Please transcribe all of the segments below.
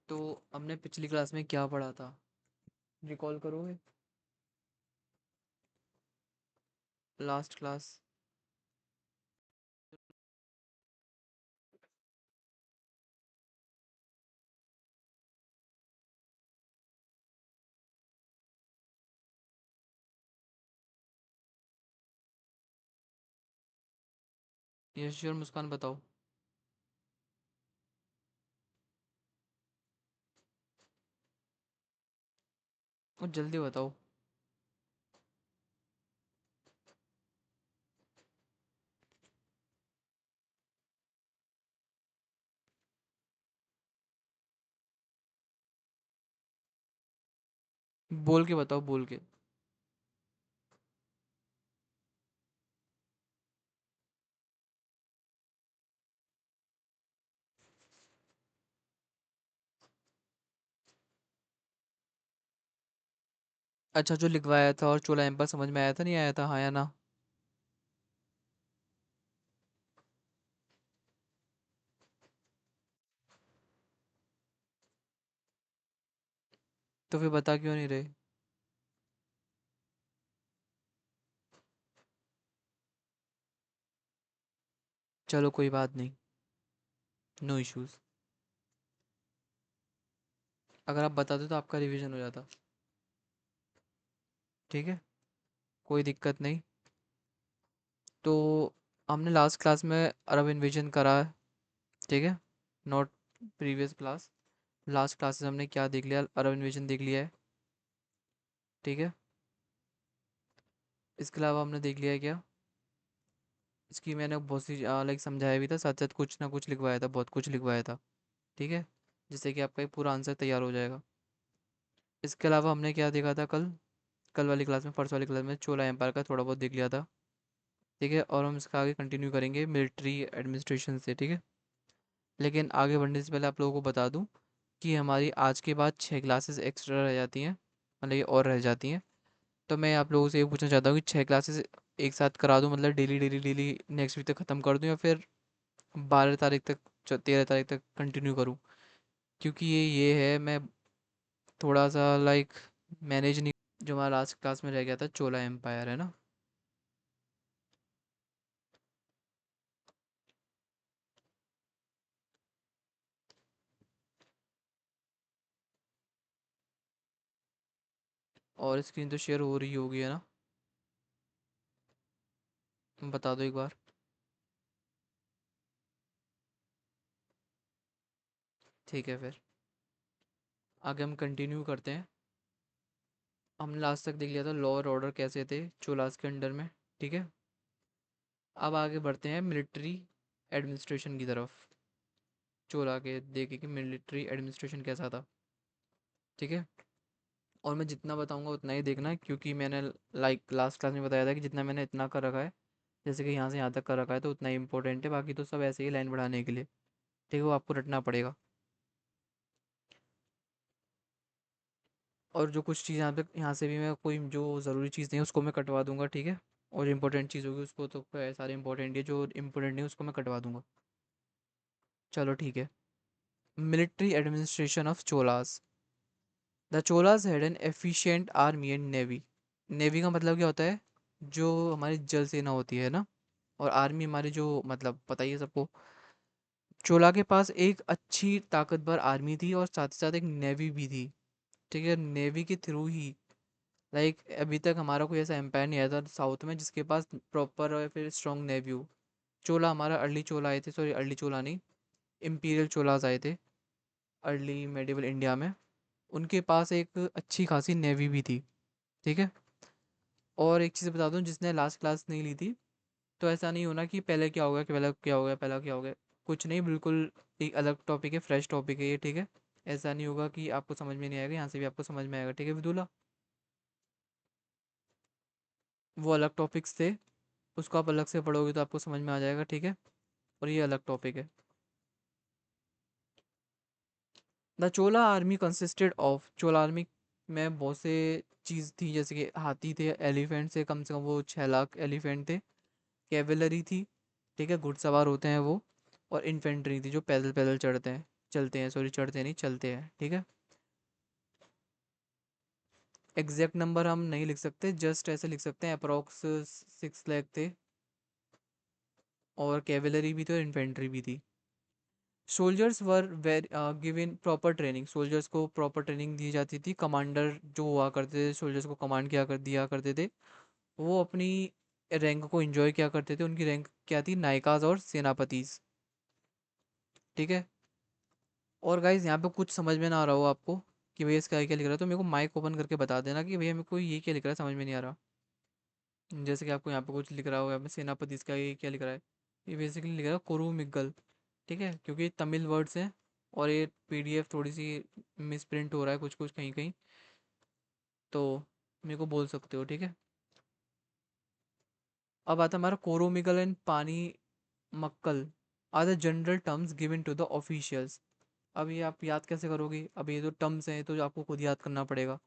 तो हमने पिछली क्लास में क्या पढ़ा था? रिकॉल करोगे? Last class. यश और मुस्कान बताओ। और जल्दी बताओ। बोल के बताओ, बोल के। अच्छा, जो लिखवाया था और चोला एम्पर समझ में आया था, नहीं आया था, हाँ या ना? तो फिर बता क्यों नहीं रहे? चलो कोई बात नहीं। No issues. अगर आप बताते तो आपका रिवीजन हो जाता। ठीक है, कोई दिक्कत नहीं। तो हमने लास्ट क्लास में अरब इन्वेजन करा है। ठीक है, not previous class. Last classes हमने क्या देख लिया? अरब इन्वेजन देख लिया है। ठीक है, इसके अलावा हमने देख लिया है क्या? इसकी मैंने बहुत सी लाइक समझाया भी था, साथ साथ कुछ ना कुछ लिखवाया था, बहुत कुछ लिखवाया था। ठीक है, जिससे कि आपका एक पूरा आंसर तैयार हो जाएगा। इसके अलावा हमने क्या देखा था कल? कल वाली क्लास में, फर्स्ट वाली क्लास में चोला एम्पायर का थोड़ा बहुत देख लिया था। ठीक है, और हम इसका आगे कंटिन्यू करेंगे मिलिट्री एडमिनिस्ट्रेशन से। ठीक है, लेकिन आगे बढ़ने से पहले आप लोगों को बता दूं कि हमारी आज के बाद 6 क्लासेस एक्स्ट्रा रह जाती हैं, मतलब ये और रह जाती हैं। तो मैं आप लोगों से ये पूछना चाहता हूँ कि 6 क्लासेस एक साथ करा दूं, मतलब daily daily daily next week तक ख़त्म कर दूं, या फिर 12 तारीख तक, 13 तारीख तक कंटिन्यू करूं? क्योंकि ये है, मैं थोड़ा सा लाइक मैनेज नहीं। जो हमारा लास्ट क्लास में रह गया था, चोला एम्पायर है ना। और स्क्रीन तो शेयर हो रही होगी, है ना? बता दो एक बार। ठीक है, फिर आगे हम कंटिन्यू करते हैं। हमने लास्ट तक देख लिया था लॉ और ऑर्डर कैसे थे चोलास के अंडर में। ठीक है, अब आगे बढ़ते हैं मिलिट्री एडमिनिस्ट्रेशन की तरफ। चोला के देखे कि मिलिट्री एडमिनिस्ट्रेशन कैसा था। ठीक है, और मैं जितना बताऊंगा उतना ही देखना है, क्योंकि मैंने लाइक लास्ट क्लास में बताया था कि जितना मैंने इतना कर रखा है, जैसे कि यहाँ से यहाँ तक कर रखा है, तो उतना ही इंपॉर्टेंट है, बाकी तो सब ऐसे ही लाइन बढ़ाने के लिए। ठीक है, वो आपको रटना पड़ेगा। और जो कुछ चीज़ यहाँ पे, यहाँ से भी मैं कोई जो ज़रूरी चीज़ नहीं है उसको मैं कटवा दूंगा। ठीक है, और इम्पोर्टेंट चीज़ होगी उसको तो सारे इंपॉर्टेंट है, जो इम्पोर्टेंट नहीं है उसको मैं कटवा दूंगा। चलो ठीक है। Military administration of Cholas. The Cholas had an efficient army and navy. Navy का मतलब क्या होता है? जो हमारी जल सेना होती है ना। और आर्मी हमारी, जो मतलब पता ही है सबको। चोला के पास एक अच्छी ताकतवर आर्मी थी और साथ ही साथ एक नेवी भी थी। ठीक है, नेवी के थ्रू ही लाइक अभी तक हमारा कोई ऐसा एम्पायर नहीं आया था साउथ में जिसके पास प्रॉपर और फिर स्ट्रॉन्ग नेवी हो। चोला हमारा अर्ली चोला आए थे, सॉरी अर्ली चोला नहीं, इम्पीरियल चोलास आए थे अर्ली मेडिवल इंडिया में। उनके पास एक अच्छी खासी नेवी भी थी। ठीक है, और एक चीज़ बता दूं, जिसने लास्ट क्लास नहीं ली थी, तो ऐसा नहीं होना कि पहले क्या हो गया, कि पहले क्या हो गया, पहले क्या हो गया। कुछ नहीं, बिल्कुल एक अलग टॉपिक है, फ्रेश टॉपिक है ये। ठीक है, ऐसा नहीं होगा कि आपको समझ में नहीं आएगा, यहाँ से भी आपको समझ में आएगा। ठीक है विदुला, वो अलग टॉपिक्स थे, उसको आप अलग से पढ़ोगे तो आपको समझ में आ जाएगा। ठीक है, और ये अलग टॉपिक है। The Chola army consisted of, Chola army में बहुत से चीज़ थी, जैसे कि हाथी थे, एलिफेंट से कम वो 6 लाख एलिफेंट थे। कैवेलरी थी। ठीक है, घुड़सवार होते हैं वो। और इन्फेंट्री थी, जो पैदल पैदल चढ़ते हैं। चलते हैं, सॉरी चढ़ते नहीं, चलते हैं, ठीक है। एग्जैक्ट नंबर हम नहीं लिख सकते, जस्ट ऐसे लिख सकते हैं अप्रोक्स 6 लाख थे, और कैवेलरी भी थी और इन्फेंट्री भी थी। Soldiers were were given proper training, soldiers को प्रॉपर ट्रेनिंग दी जाती थी। कमांडर जो हुआ करते थे, सोल्जर्स को कमांड दिया करते थे, वो अपनी रैंक को एंजॉय किया करते थे। उनकी रैंक क्या थी? नायकाज और सेनापतिज, ठीक है। और गाइज यहाँ पे कुछ समझ में ना आ रहा हो आपको कि भैया इसका क्या लिख रहा है, तो मेरे को माइक ओपन करके बता देना कि भैया मेरे को ये क्या लिख रहा है, समझ में नहीं आ रहा। जैसे कि आपको यहाँ पे कुछ लिख रहा हो, यहाँ पे सेनापति इसका ये क्या लिख रहा है, ये बेसिकली लिख रहा है कोरू मिग्गल, ठीक है, क्योंकि तमिल वर्ड्स हैं और ये पीडीएफ थोड़ी सी मिसप्रिंट हो रहा है कुछ कुछ कहीं कहीं, तो मेरे को बोल सकते हो, ठीक है। अब आता है हमारा कोरोमिगल and Pani Makkal are the general terms given to the officials. अब ये आप याद कैसे करोगे? अब ये जो टर्म्स हैं तो आपको खुद याद करना पड़ेगा,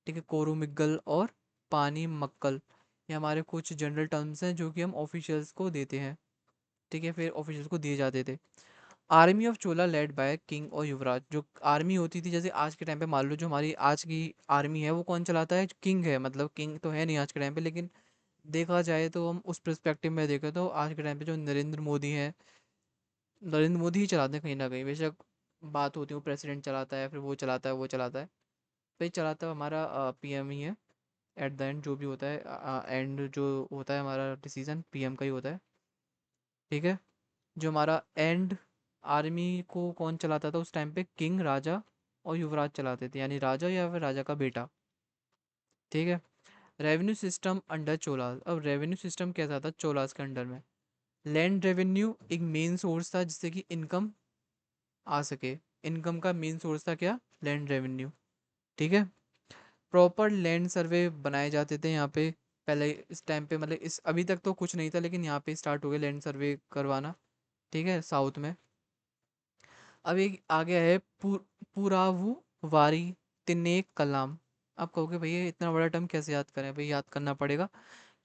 ठीक है। कोरोमिगल और पानी मक्कल, ये हमारे कुछ जनरल टर्म्स हैं जो कि हम ऑफिशियल्स को देते हैं, ठीक है, फिर ऑफिशियल्स को दिए जाते थे। Army of Chola led by king और युवराज, जो आर्मी होती थी, जैसे आज के टाइम पे मान लो जो हमारी आज की आर्मी है वो कौन चलाता है? किंग है, मतलब किंग तो है नहीं आज के टाइम पे, लेकिन देखा जाए तो हम उस पर्सपेक्टिव में देखें तो आज के टाइम पे जो नरेंद्र मोदी है, नरेंद्र मोदी ही चलाते हैं कहीं ना कहीं, बेशक बात होती है वो प्रेसिडेंट चलाता है, फिर वो चलाता है, वो चलाता है, भाई चलाता है हमारा पीएम ही है। एट द एंड जो भी होता है, एंड जो होता है हमारा डिसीजन पीएम का ही होता है, ठीक है। जो हमारा एंड आर्मी को कौन चलाता था उस टाइम पे? किंग, राजा और युवराज चलाते थे, यानी राजा या फिर राजा का बेटा, ठीक है। रेवेन्यू सिस्टम अंडर चोलास, अब रेवेन्यू सिस्टम कैसा था चोलास के अंडर में? लैंड रेवेन्यू एक मेन सोर्स था जिससे कि इनकम आ सके। इनकम का मेन सोर्स था क्या? लैंड रेवेन्यू, ठीक है। प्रॉपर लैंड सर्वे बनाए जाते थे यहाँ पे पहले इस टाइम पे, मतलब इस अभी तक तो कुछ नहीं था लेकिन यहाँ पे स्टार्ट हो गया लैंड सर्वे करवाना, ठीक है, साउथ में। अब एक आ गया है पुरावु वारी तिन्नेक कलाम। आप कहोगे भैया इतना बड़ा टर्म कैसे याद करें? भाई याद करना पड़ेगा,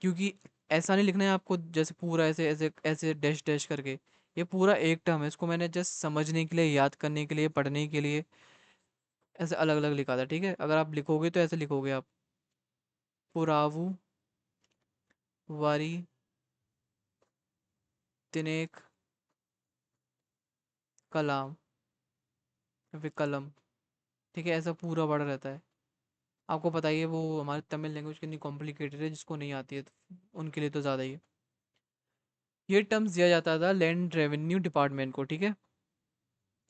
क्योंकि ऐसा नहीं लिखना है आपको जैसे पूरा ऐसे ऐसे ऐसे डैश डैश करके। ये पूरा एक टर्म है, इसको मैंने जस्ट समझने के लिए, याद करने के लिए, पढ़ने के लिए ऐसे अलग अलग लिखा था, ठीक है। अगर आप लिखोगे तो ऐसे लिखोगे आप, पुरावु वारी तिनेक कलाम विकलम, ठीक है, ऐसा पूरा बड़ा रहता है। आपको पता ही है वो हमारे तमिल लैंग्वेज कितनी कॉम्प्लिकेटेड है, जिसको नहीं आती है तो उनके लिए तो ज़्यादा ही है। ये टर्म्स दिया जाता था लैंड रेवेन्यू डिपार्टमेंट को, ठीक है।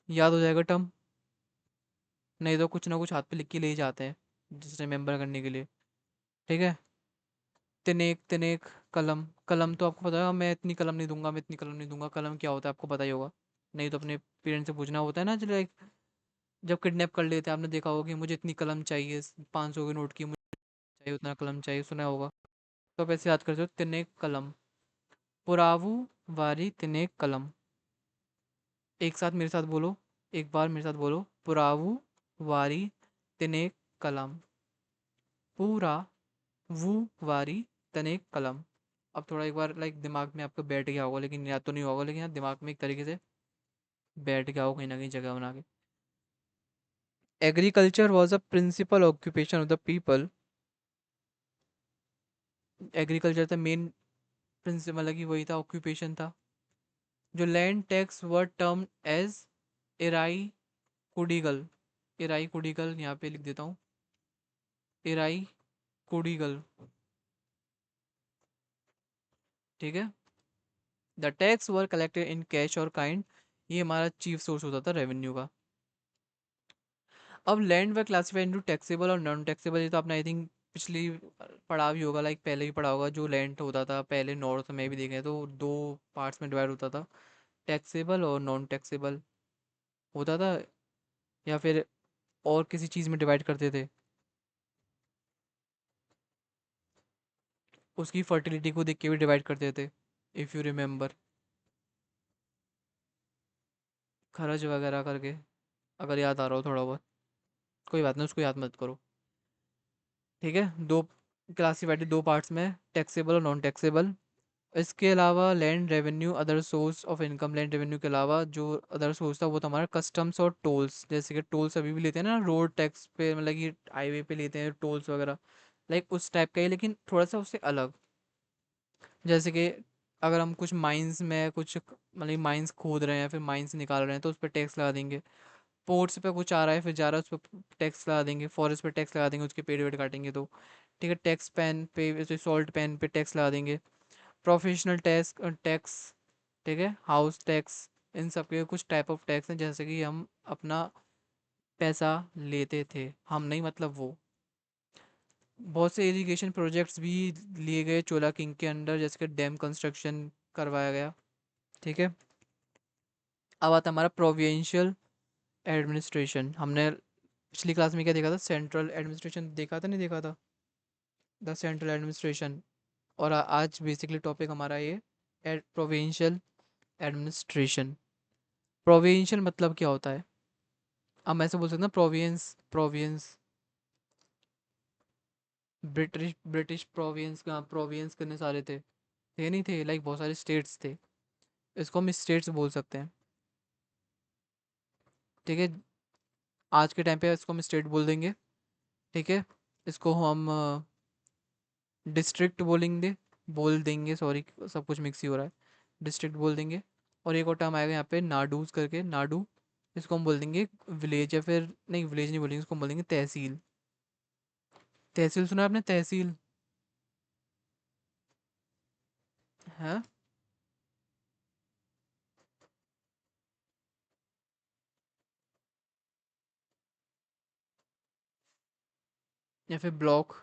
याद हो जाएगा टर्म, नहीं तो कुछ ना कुछ हाथ पे लिख के ले ही जाते हैं जिसे रिमेंबर करने के लिए, ठीक है। तिनेक तिनेक कलम, कलम तो आपको पता है, मैं इतनी कलम नहीं दूंगा, मैं इतनी कलम नहीं दूंगा, कलम क्या होता है आपको पता ही होगा। नहीं तो अपने पेरेंट्स से पूछना होता है ना, चलो जब किडनैप कर लेते हैं आपने देखा होगा कि मुझे इतनी कलम चाहिए, 500 के नोट की मुझे चाहिए, उतना कलम चाहिए, सुना होगा। तो आप ऐसे याद करते हो, तिनेक कलम, पुरावू वारी तिनेक कलम। एक साथ मेरे साथ बोलो, एक बार मेरे साथ बोलो, पुरावू वारी तिनेक कलम, पूरा वू वारी तनेक कलम। अब थोड़ा एक बार लाइक दिमाग में आपको बैठ गया होगा, लेकिन याद तो नहीं होगा, लेकिन हाँ दिमाग में एक तरीके से बैठ गया हो कहीं ना कहीं जगह बना के। Agriculture was a principal occupation of the people, agriculture था मेन प्रिंसिपल, मतलब कि वही था, ऑक्यूपेशन था। जो land tax were term as इराई कुडिगल, इराई कुडिगल यहाँ पे लिख देता हूँ, इराई कुडिगल, ठीक है। The tax were collected in cash और काइंड, ये हमारा चीफ सोर्स होता था रेवेन्यू का। अब लैंड व क्लासिफाइड इनटू टैक्सेबल और नॉन टैक्सेबल, ये तो आपने आई थिंक पिछली पढ़ा भी होगा, लाइक पहले भी पढ़ा होगा। जो लैंड होता था पहले नॉर्थ में भी देखें तो दो पार्ट्स में डिवाइड होता था, टैक्सेबल और नॉन टैक्सेबल होता था, या फिर और किसी चीज़ में डिवाइड करते थे, उसकी फर्टिलिटी को देख के भी डिवाइड करते थे, इफ़ यू रिमेंबर, खर्च वगैरह करके, अगर याद आ रहा हो थोड़ा बहुत। कोई बात नहीं, उसको याद मत करो, ठीक है। दो क्लासिफाइड दो पार्ट्स में, टैक्सेबल और नॉन टैक्सेबल। इसके अलावा land revenue, other source of income, land revenue के अलावा जो अदर सोर्स था वो था हमारा कस्टम्स और टोल्स। जैसे कि टोल्स अभी भी लेते हैं ना रोड टैक्स पे, मतलब कि हाईवे पे लेते हैं टोल्स वगैरह, लाइक उस टाइप का ही, लेकिन थोड़ा सा उससे अलग। जैसे कि अगर हम कुछ माइंस में कुछ मतलब माइंस खोद रहे हैं, फिर माइंस निकाल रहे हैं, तो उस पर टैक्स लगा देंगे। पोर्ट्स पे कुछ आ रहा है, फिर जा रहा है, उस पर टैक्स लगा देंगे। फॉरेस्ट पे टैक्स लगा देंगे, उसके पेड़ वेड़ काटेंगे तो। ठीक है, टैक्स पेन पे, जैसे सॉल्ट पेन पे टैक्स लगा देंगे। प्रोफेशनल टैक्स टैक्स, ठीक है, हाउस टैक्स, इन सब के कुछ टाइप ऑफ टैक्स हैं। जैसे कि हम अपना पैसा लेते थे, हम नहीं मतलब वो। बहुत से इरिगेशन प्रोजेक्ट्स भी लिए गए चोला किंग के अंडर, जैसे कि डैम कंस्ट्रक्शन करवाया गया। ठीक है, अब आता है हमारा प्रोविंशियल एडमिनिस्ट्रेशन। हमने पिछली क्लास में क्या देखा था, सेंट्रल एडमिनिस्ट्रेशन देखा था, नहीं देखा था, द सेंट्रल एडमिनिस्ट्रेशन। और आज बेसिकली टॉपिक हमारा ये प्रोविंशियल एडमिनिस्ट्रेशन। प्रोविंशियल मतलब क्या होता है? अब मैं ऐसे बोल सकता हूँ province, province, British British province का प्रोविंस कितने सारे थे? थे नहीं थे, लाइक बहुत सारे स्टेट्स थे। इसको हम स्टेट्स बोल सकते हैं। ठीक है, आज के टाइम पे इसको हम स्टेट बोल देंगे। ठीक है, इसको हम डिस्ट्रिक्ट बोलेंगे, बोल देंगे, सॉरी सब कुछ मिक्स ही हो रहा है। डिस्ट्रिक्ट बोल देंगे। और एक और टर्म आएगा यहाँ पे नाडूज करके, नाडू। इसको हम बोल देंगे विलेज, या फिर नहीं, विलेज नहीं बोलेंगे, इसको हम बोलेंगे तहसील। तहसील सुना है आपने, तहसील? है, या फिर ब्लॉक?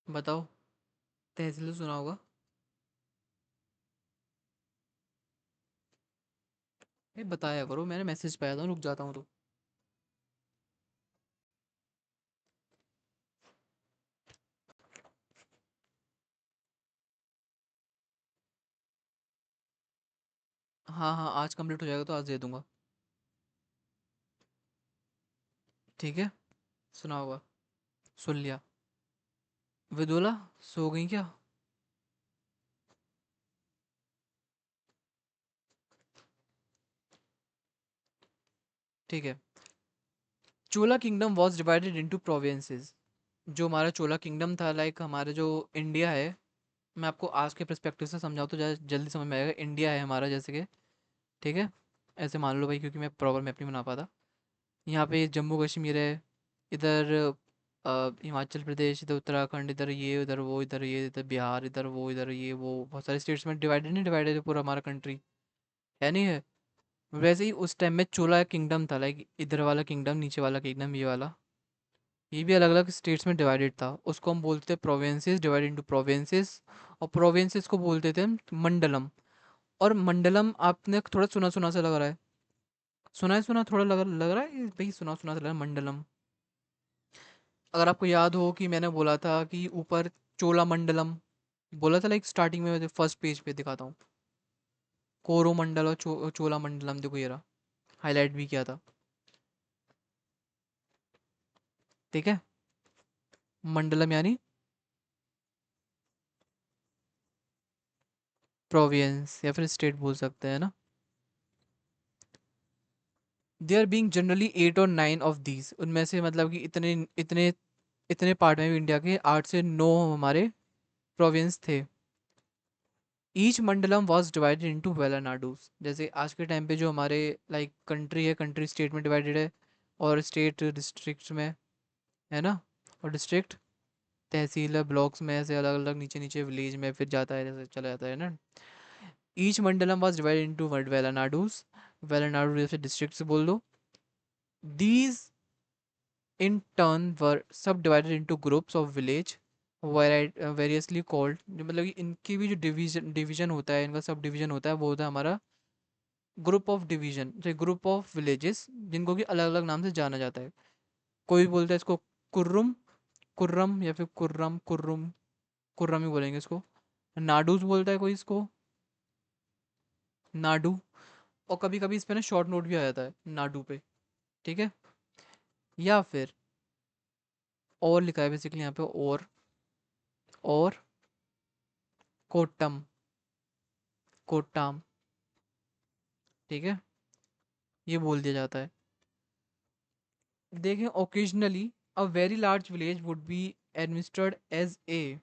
बताओ, तहसील तो सुना होगा। ये बताया करो, मैंने मैसेज पाया था, रुक जाता हूँ तो। हाँ हाँ, आज कंप्लीट हो जाएगा तो आज दे दूंगा। ठीक है, सुना होगा, सुन लिया। विदुला, सो गई क्या? ठीक है, Chola kingdom was divided into provinces. जो हमारा चोला किंगडम था, लाइक हमारा जो इंडिया है, मैं आपको आज के पर्सपेक्टिव से समझाऊँ तो ज़्यादा जल्दी समझ में आएगा। इंडिया है हमारा, जैसे कि, ठीक है, ऐसे मान लो भाई, क्योंकि मैं प्रॉपर मैप नहीं बना पाता। यहाँ पे जम्मू कश्मीर है, इधर हिमाचल प्रदेश, इधर उत्तराखंड, इधर ये, उधर वो, इधर ये, इधर बिहार, इधर वो, इधर ये वो, बहुत सारे स्टेट्स में डिवाइडेड, नहीं डिवाइडेड है पूरा हमारा कंट्री, है नहीं है? वैसे ही उस टाइम में चोला किंगडम था, लाइक इधर वाला किंगडम, नीचे वाला किंगडम, ये वाला, ये भी अलग अलग स्टेट्स में डिवाइडेड था। उसको हम बोलते हैं प्रोविंसेस, डिवाइड इनटू प्रोविंसेस। और प्रोविंसेस को बोलते थे हम मंडलम। और मंडलम आपने थोड़ा सुना सुना सा लग रहा है, सुना है, सुना थोड़ा लग रहा है भाई, सुना सुना सा लग रहा है मंडलम। अगर आपको याद हो कि मैंने बोला था कि ऊपर चोला मंडलम बोला था, लाइक स्टार्टिंग में फर्स्ट पेज पे दिखाता हूँ, कोरोमंडल और चोला मंडलम, देखो ये रहा, हाईलाइट भी किया था। ठीक है, मंडलम यानी प्रोविंस या फिर स्टेट बोल सकते हैं ना। देयर बीइंग जनरली 8 और 9 ऑफ दीज, उनमें से मतलब कि इतने इतने इतने पार्ट में भी इंडिया के 8 से 9 हमारे प्रोविंस थे। Each Mandalam was divided into Valanadus. जैसे आज के टाइम पे जो हमारे लाइक कंट्री है, कंट्री स्टेट में डिवाइडेड है, और स्टेट डिस्ट्रिक्ट्स में, है ना, और डिस्ट्रिक्ट तहसील है, ब्लॉक्स में, ऐसे अलग अलग नीचे नीचे विलेज में फिर जाता है, जैसे चला जाता है ना। Each Mandalam was divided into वेलानाडूज, वेलानाडू जैसे डिस्ट्रिक्ट बोल दो। These in turn were subdivided into groups of village variously called, जो मतलब कि इनकी भी जो डिवीजन डिवीजन होता है, इनका सब डिवीजन होता है, वो होता है हमारा ग्रुप ऑफ डिवीजन, जो ग्रुप ऑफ विलेजेस, जिनको कि अलग अलग नाम से जाना जाता है। कोई बोलता है इसको कुर्रुम, कुर्रम, या फिर कुर्रम, कुर्रुम, कुर्रम ही बोलेंगे इसको। नाडूज बोलता है कोई इसको, नाडु। और कभी कभी इस पे ना शॉर्ट नोट भी आ जाता है नाडु पे, ठीक है। या फिर और लिखा है बेसिकली यहाँ पे, और कोट्टम, कोट्टाम, ठीक है, ये बोल दिया जाता है। देखें, occasionally a very large village would be administered as a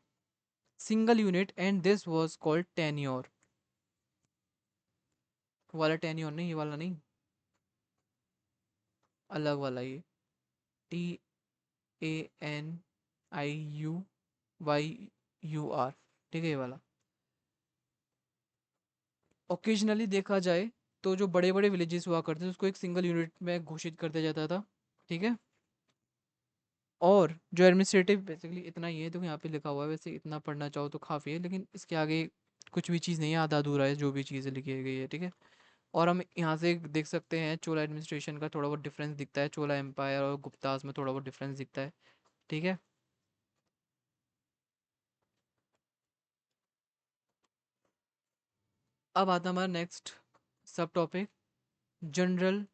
single unit and this was called tenure. वाला टेन्योर नहीं, ये वाला नहीं, अलग वाला ये, TANIUYUR, ठीक है, ये वाला। ओकेजनली देखा जाए तो जो बड़े बड़े विलेजेस हुआ करते थे उसको एक सिंगल यूनिट में घोषित कर दिया जाता था, ठीक है। और जो एडमिनिस्ट्रेटिव बेसिकली इतना ही है, तो यहाँ पे लिखा हुआ है, वैसे इतना पढ़ना चाहो तो काफ़ी है, लेकिन इसके आगे कुछ भी चीज़ नहीं है, आधा अधूरा है जो भी चीज़ें लिखी गई है, ठीक है। और हम यहाँ से देख सकते हैं चोला एडमिनिस्ट्रेशन का थोड़ा बहुत डिफरेंस दिखता है, चोला एम्पायर और गुप्ताज में थोड़ा बहुत डिफरेंस दिखता है, ठीक है। अब आता है हमारा नेक्स्ट सब टॉपिक, जनरल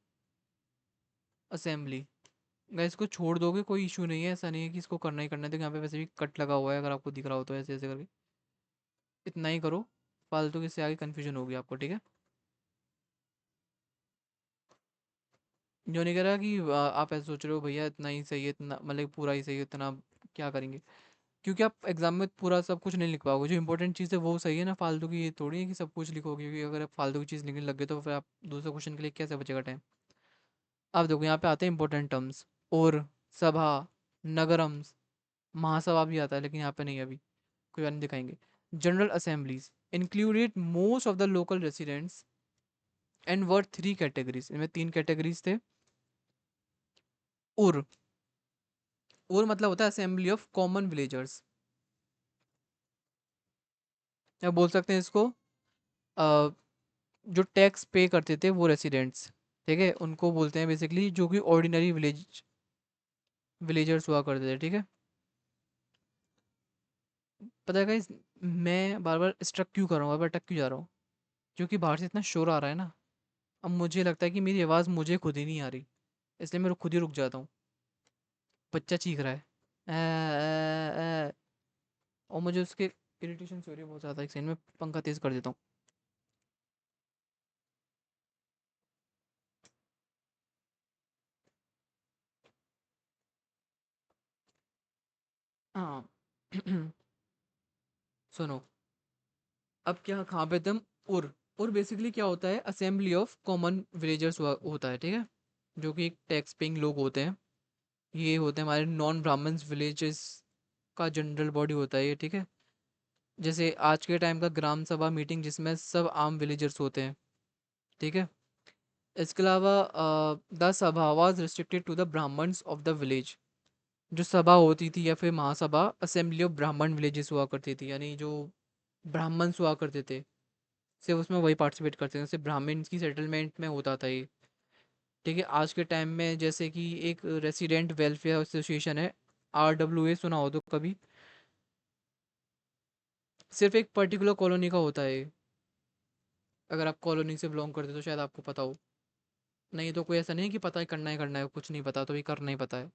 असेंबली। गाइस इसको छोड़ दोगे कोई इशू नहीं है, ऐसा नहीं है कि इसको करना ही करना है, तो यहाँ पे वैसे भी कट लगा हुआ है, अगर आपको दिख रहा हो तो ऐसे ऐसे करके इतना ही करो, फालतू के इससे आगे कन्फ्यूजन होगी आपको, ठीक है। जो नहीं कह रहा कि आप ऐसे सोच रहे हो भैया इतना ही सही है, इतना मतलब पूरा ही सही है, इतना क्या करेंगे, क्योंकि आप एग्जाम में पूरा सब कुछ नहीं लिख पाओगे। जो इंपॉर्टेंट चीज़ है वो सही है ना, फालतू की ये थोड़ी है कि सब कुछ लिखोगे, क्योंकि अगर आप फालतू की चीज़ लिखने लग गए तो फिर आप दूसरे क्वेश्चन के लिए कैसे बचेगा टाइम। अब देखो यहाँ पे आते हैं इंपॉर्टेंट टर्म्स, और, सभा, नगरम्स, महासभा भी आता है, लेकिन यहाँ पे नहीं है अभी, कोई और नहीं दिखाएंगे। General assemblies included most of the local residents and were three categories, इनमें तीन कैटेगरीज थे। उर, उर मतलब होता है असेंबली ऑफ कॉमन विलेजर्स, या बोल सकते हैं इसको अ, जो टैक्स पे करते थे वो रेसिडेंट्स, ठीक है, उनको बोलते हैं बेसिकली, जो कि ऑर्डिनरी विलेजर्स हुआ करते थे, ठीक है। पता है गाइस, मैं बार बार स्ट्रक क्यों कर रहा हूँ, बार बार अटक क्यों जा रहा हूँ, क्योंकि बाहर से इतना शोर आ रहा है ना, अब मुझे लगता है कि मेरी आवाज़ मुझे खुद ही नहीं आ रही, इसलिए मैं खुद ही रुक जाता हूँ। बच्चा चीख रहा है, और मुझे उसके इरिटेशन हो रही है बहुत ज़्यादा, एक सेकंड में पंखा तेज़ कर देता हूँ। हाँ। सुनो, अब क्या कहाँ पे थे हम। उर बेसिकली क्या होता है, असेंबली ऑफ कॉमन विलेजर्स होता है, ठीक है, जो कि एक टैक्स पेइंग लोग होते हैं। ये होते हैं हमारे नॉन ब्राह्मण्स विलेजेस का जनरल बॉडी होता है ये, ठीक है। जैसे आज के टाइम का ग्राम सभा मीटिंग जिसमें सब आम विलेजर्स होते हैं, ठीक है। इसके अलावा the sabha was restricted to the Brahmins of the village. जो सभा होती थी या फिर mahasabha assembly of Brahmin villages हुआ करती थी, यानी जो ब्राह्मण्स हुआ करते थे सिर्फ उसमें वही पार्टिसिपेट करते थे, सिर्फ ब्राह्मण्स की सेटलमेंट में होता था ये, ठीक है। आज के टाइम में जैसे कि एक रेसिडेंट वेलफेयर एसोसिएशन है, RWA, सुना हो तो कभी, सिर्फ एक पर्टिकुलर कॉलोनी का होता है ये। अगर आप कॉलोनी से बिलोंग करते हो तो शायद आपको पता हो, नहीं तो कोई ऐसा नहीं है कि पता ही करना है, कुछ नहीं पता तो भी करना ही पता है,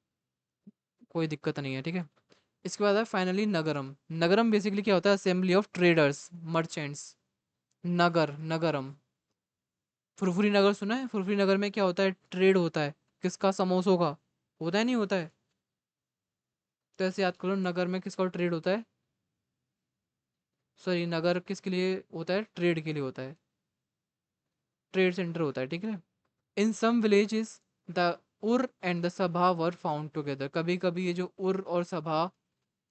कोई दिक्कत नहीं है, ठीक है। इसके बाद है फाइनली नगरम। नगरम बेसिकली क्या होता है, असेंबली ऑफ ट्रेडर्स, मर्चेंट्स। नगरम, फुरफुरी नगर सुना है, फुरफुरी नगर में क्या होता है, ट्रेड होता है, किसका, समोसों का, होता है नहीं होता है, तो ऐसे याद करो, नगर में किसका ट्रेड होता है, सॉरी, नगर किसके लिए होता है, ट्रेड के लिए होता है, ट्रेड सेंटर होता है, ठीक है। इन सम विलेजेस द उर एंड द सभा वर फाउंड टुगेदर। कभी कभी ये जो उर और सभा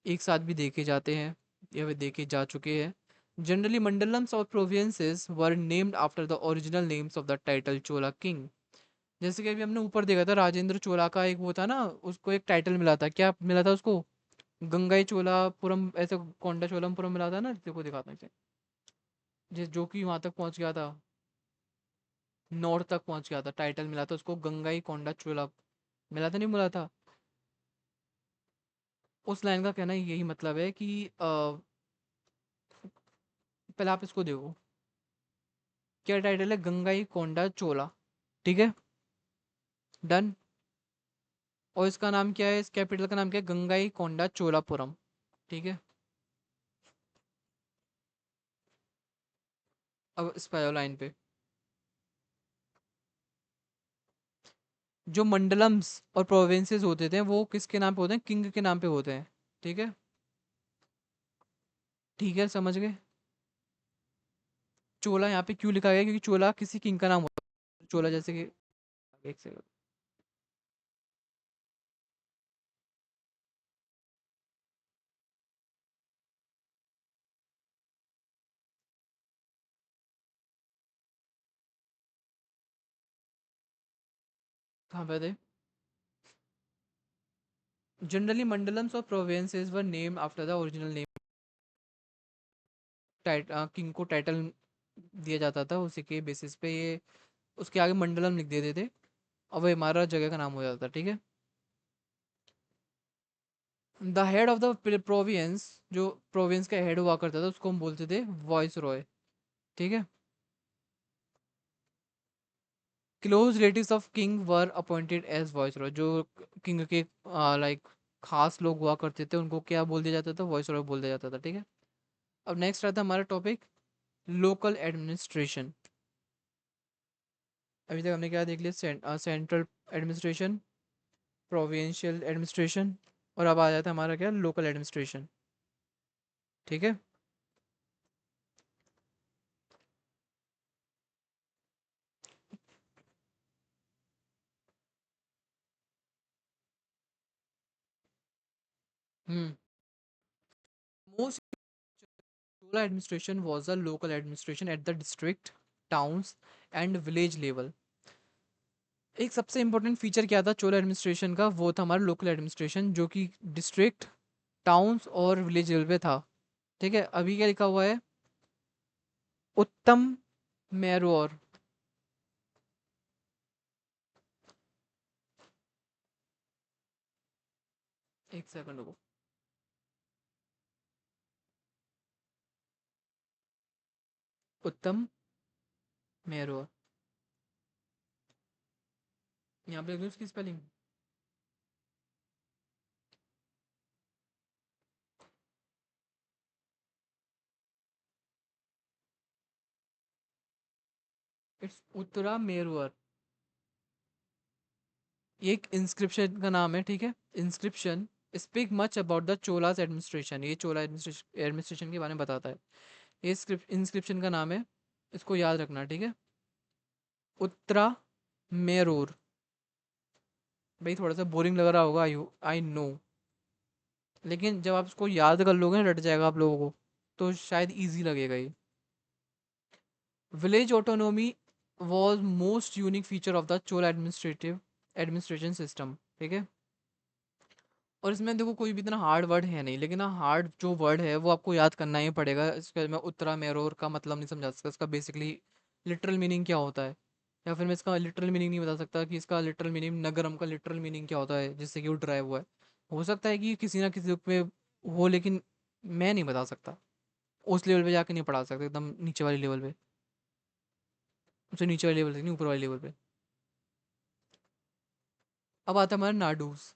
एक साथ भी देखे जाते हैं, या वे देखे जा चुके हैं। जनरली मंडलम्स और provinces were named after the original names of the title Chola king. जैसे कि अभी हमने ऊपर देखा था, राजेंद्र चोला का एक वो था ना, उसको एक टाइटल मिला था, क्या मिला था उसको, गंगाई चोलापुरम, ऐसे कोंडा चोलमपुरम मिला था ना, देखो दिखाता हूँ इसे, जिस जो कि वहां तक पहुंच गया था, नॉर्थ तक पहुंच गया था, टाइटल मिला था उसको, गंगाई कोंडा चोला, मिला था नहीं मिला था। उस लाइन का कहना यही मतलब है कि पहले आप इसको देखो, क्या टाइटल है? गंगाई कोंडा चोला। ठीक है, डन। और इसका नाम क्या है? इस कैपिटल का नाम क्या है? गंगाई कोंडा चोलापुरम। ठीक है, अब इस पर लाइन पे जो मंडलम्स और प्रोविंसेस होते थे वो किसके नाम पे होते हैं? किंग के नाम पे होते हैं। ठीक है, ठीक है, समझ गए। चोला यहाँ पे क्यों लिखा गया? क्योंकि चोला किसी किंग का नाम होता है। चोला जैसे कि, एक सेकंड, कहाँ पे थे? जनरली मंडलम्स और provinces were name after the original name. King को टाइटल दिया जाता था, उसी के बेसिस पे ये उसके आगे मंडलम लिख देते थे और वो हमारा जगह का नाम हो जाता था। ठीक है, the head of the province, जो प्रोविंस का हेड हुआ करता था उसको हम बोलते थे वॉइस रॉय। ठीक है, close relatives of king were appointed as viceroy. जो किंग के लाइक खास लोग हुआ करते थे उनको क्या बोल दिया जाता था? वॉइस रॉय बोल दिया जाता था। ठीक है, अब नेक्स्ट आता है हमारा टॉपिक, लोकल एडमिनिस्ट्रेशन। अभी तक हमने क्या देख लिया? सेंट्रल एडमिनिस्ट्रेशन, प्रोविंशियल एडमिनिस्ट्रेशन, और अब आ जाता है हमारा क्या? Local administration. ठीक है, हम्म, most Chola administration was a local administration at the district, towns and village level. एक सबसे इंपॉर्टेंट फीचर क्या था चोला एडमिनिस्ट्रेशन का? वो था हमारा लोकल एडमिनिस्ट्रेशन, जो कि डिस्ट्रिक्ट, टाउन्स और विलेज लेवल पे था। ठीक है, अभी क्या लिखा हुआ है? उत्तम मैरोर। एक सेकंड रुको। उत्तम मैरोर, यहाँ पे उसकी स्पेलिंग। इट्स उत्तरा मैरोर। ये एक इंस्क्रिप्शन का नाम है। ठीक है, inscription speak much about the Cholas administration. ये चोला एडमिनिस्ट्रेशन के बारे में बताता है। ये इंस्क्रिप्शन का नाम है, इसको याद रखना। ठीक है, उत्तरा मेरूर। भाई थोड़ा सा बोरिंग लग रहा होगा, आई नो, लेकिन जब आप इसको याद कर लोगे ना, रट जाएगा आप लोगों को, तो शायद इजी लगेगा ये। Village autonomy was most unique feature of the Chola administration system. ठीक है, और इसमें देखो कोई भी इतना हार्ड वर्ड है नहीं, लेकिन हाँ हार्ड जो वर्ड है वो आपको याद करना ही पड़ेगा। इसका मैं उत्तरा मेरोर का मतलब नहीं समझा सकता, इसका बेसिकली लिटरल मीनिंग क्या होता है, या फिर मैं इसका लिटरल मीनिंग नहीं बता सकता कि इसका लिटरल मीनिंग नगरम का लिटरल मीनिंग क्या होता है जिससे कि वो ड्राइव हुआ है। हो सकता है कि किसी ना किसी पे हो, लेकिन मैं नहीं बता सकता। उस लेवल पे जाके नहीं पढ़ा सकता, एकदम नीचे वाली लेवल पे, उससे नीचे वाली लेवल पे नहीं, ऊपर वाली लेवल पे। अब आता है हमारा nadus.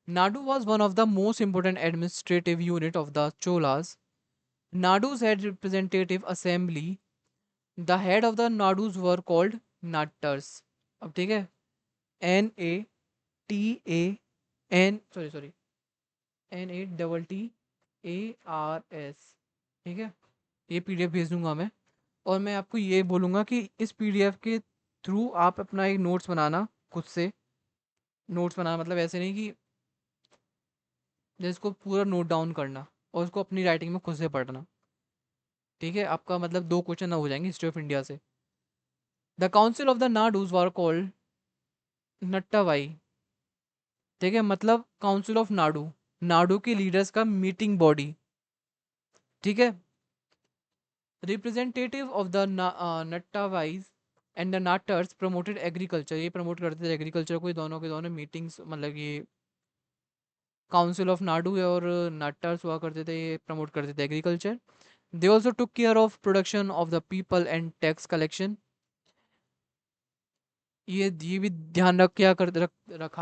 Nadu was one of the most important administrative unit of the Cholas. Nadus had representative assembly. The head of the Nadus were called Nattars. अब ठीक है, NATAN, ठीक है, ये पीडीएफ भेज दूंगा मैं। और मैं आपको ये बोलूँगा कि इस पीडीएफ के थ्रू आप अपना एक नोट्स बनाना खुद से। नोट्स बनाना मतलब ऐसे नहीं कि जिसको पूरा नोट डाउन करना और उसको अपनी राइटिंग में खुद से पढ़ना। ठीक है, आपका मतलब दो क्वेश्चन हो जाएंगे हिस्ट्री ऑफ इंडिया से। The council of the Nadus were called Nattavai. ठीक है, मतलब काउंसिल ऑफ नाडू, नाडू के लीडर्स का मीटिंग बॉडी। ठीक है, representative of the Nattavais and the Nattars promoted agriculture. ये प्रमोट करते थे एग्रीकल्चर को, ये दोनों के दोनों मीटिंग्स, मतलब ये काउंसिल ऑफ नाडू और नाटर्स हुआ करते थे, ये प्रमोट करते थे agriculture. They also took care of production of the people and tax collection. ये भी ध्यान रखा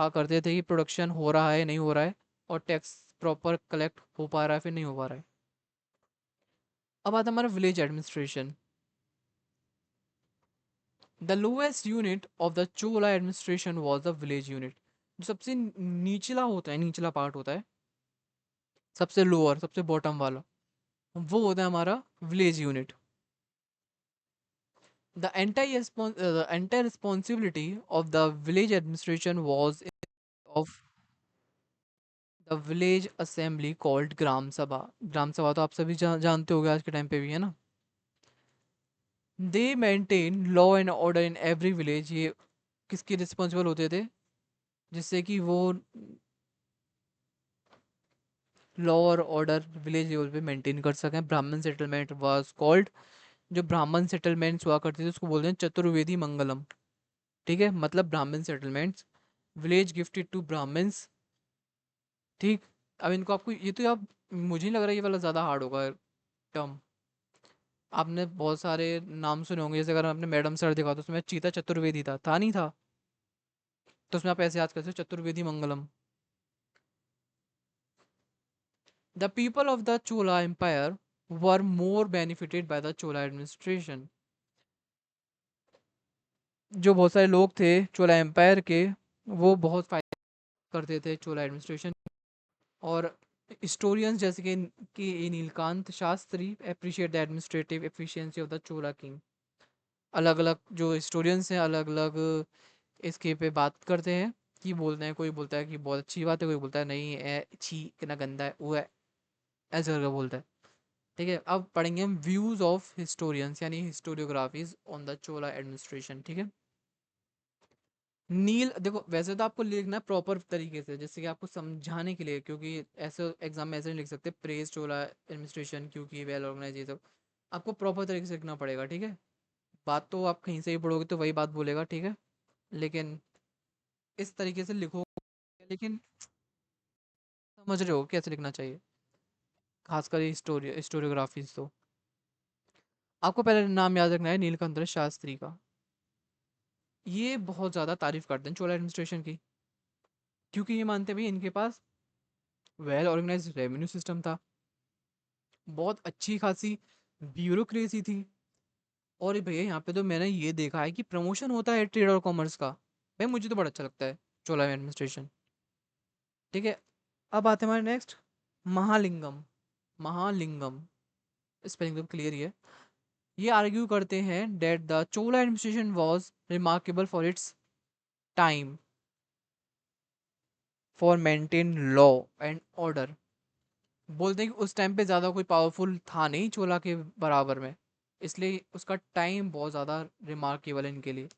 करते थे कि प्रोडक्शन हो रहा है नहीं हो रहा है, और टैक्स प्रॉपर कलेक्ट हो पा रहा है फिर नहीं हो पा रहा है। अब आता है हमारा village administration. The lowest unit of the Chola administration was the village unit. जो सबसे निचला होता है, निचला पार्ट होता है, सबसे लोअर, सबसे बॉटम वाला, वो होता है हमारा village unit. The entire responsibility of the village administration was of the village assembly called ग्राम सभा। ग्राम सभा तो आप सभी जानते होंगे आज के टाइम पे भी, है ना। दे maintain law and order in every village. ये किसके रिस्पॉन्सिबल होते थे, जिससे कि वो लॉ और ऑर्डर विलेज लेवल पे मेंटेन कर सकें। ब्राह्मण सेटलमेंट वाज कॉल्ड, जो ब्राह्मण सेटलमेंट्स हुआ करते थे उसको बोलते हैं चतुर्वेदी मंगलम। ठीक है, मतलब Brahmin settlements, village gifted to Brahmins. ठीक। अब इनको आपको ये तो आप, मुझे नहीं लग रहा ये वाला ज़्यादा हार्ड होगा टर्म। आपने बहुत सारे नाम सुने होंगे, जैसे अगर आपने मैडम सर देखा तो उसमें चीता चतुर्वेदी था नहीं था, तो उसमें आप ऐसे याद कर सकते हो, Chaturvedi Mangalam. The people of the Chola empire were more benefited by the Chola administration. जो बहुत सारे लोग थे चोला एम्पायर के, वो बहुत फायदा करते थे चोला एडमिनिस्ट्रेशन। और हिस्टोरियंस जैसे कि Nilkanth Shastri appreciate the administrative efficiency of the Chola king. अलग अलग जो हिस्टोरियंस हैं अलग अलग इसके पे बात करते हैं, कि बोलते हैं, कोई बोलता है कि बहुत अच्छी बात है, कोई बोलता है नहीं छी कितना गंदा है वो है, ऐसे करके बोलता है। ठीक है, अब पढ़ेंगे हम व्यूज ऑफ हिस्टोरियंस यानी हिस्टोरियोग्राफीज ऑन द चोला एडमिनिस्ट्रेशन। ठीक है। नील देखो, वैसे तो आपको लिखना है प्रॉपर तरीके से, जैसे कि आपको समझाने के लिए, क्योंकि ऐसे एग्जाम में ऐसे नहीं लिख सकते प्रेज चोला एडमिनिस्ट्रेशन क्योंकि वेल ऑर्गेनाइज, ये सब आपको प्रॉपर तरीके से लिखना पड़ेगा। ठीक है। बात तो आप कहीं से ही पढ़ोगे तो वही बात बोलेगा, ठीक है, लेकिन इस तरीके से लिखो, लेकिन समझ रहे हो कैसे लिखना चाहिए, खासकर हिस्टोरियोग्राफीज तो। आपको पहले नाम याद रखना है नीलकंठ शास्त्री का। ये बहुत ज़्यादा तारीफ करते हैं चोला एडमिनिस्ट्रेशन की, क्योंकि ये मानते हैं भाई इनके पास वेल ऑर्गेनाइज रेवेन्यू सिस्टम था, बहुत अच्छी खासी ब्यूरोक्रेसी थी, और भैया यहाँ पे तो मैंने ये देखा है कि प्रमोशन होता है ट्रेड और कॉमर्स का। भाई मुझे तो बड़ा अच्छा लगता है चोला एडमिनिस्ट्रेशन। ठीक है। अब आते हैं हमारे नेक्स्ट, महालिंगम। महालिंगम, स्पेलिंग तो क्लियर ही है। ये आर्ग्यू करते हैं that the Chola administration was remarkable for its time for maintain law and order. बोलते हैं कि उस टाइम पे ज़्यादा कोई पावरफुल था नहीं चोला के बराबर में, इसलिए उसका टाइम बहुत ज़्यादा रिमार्केबल है इनके लिए।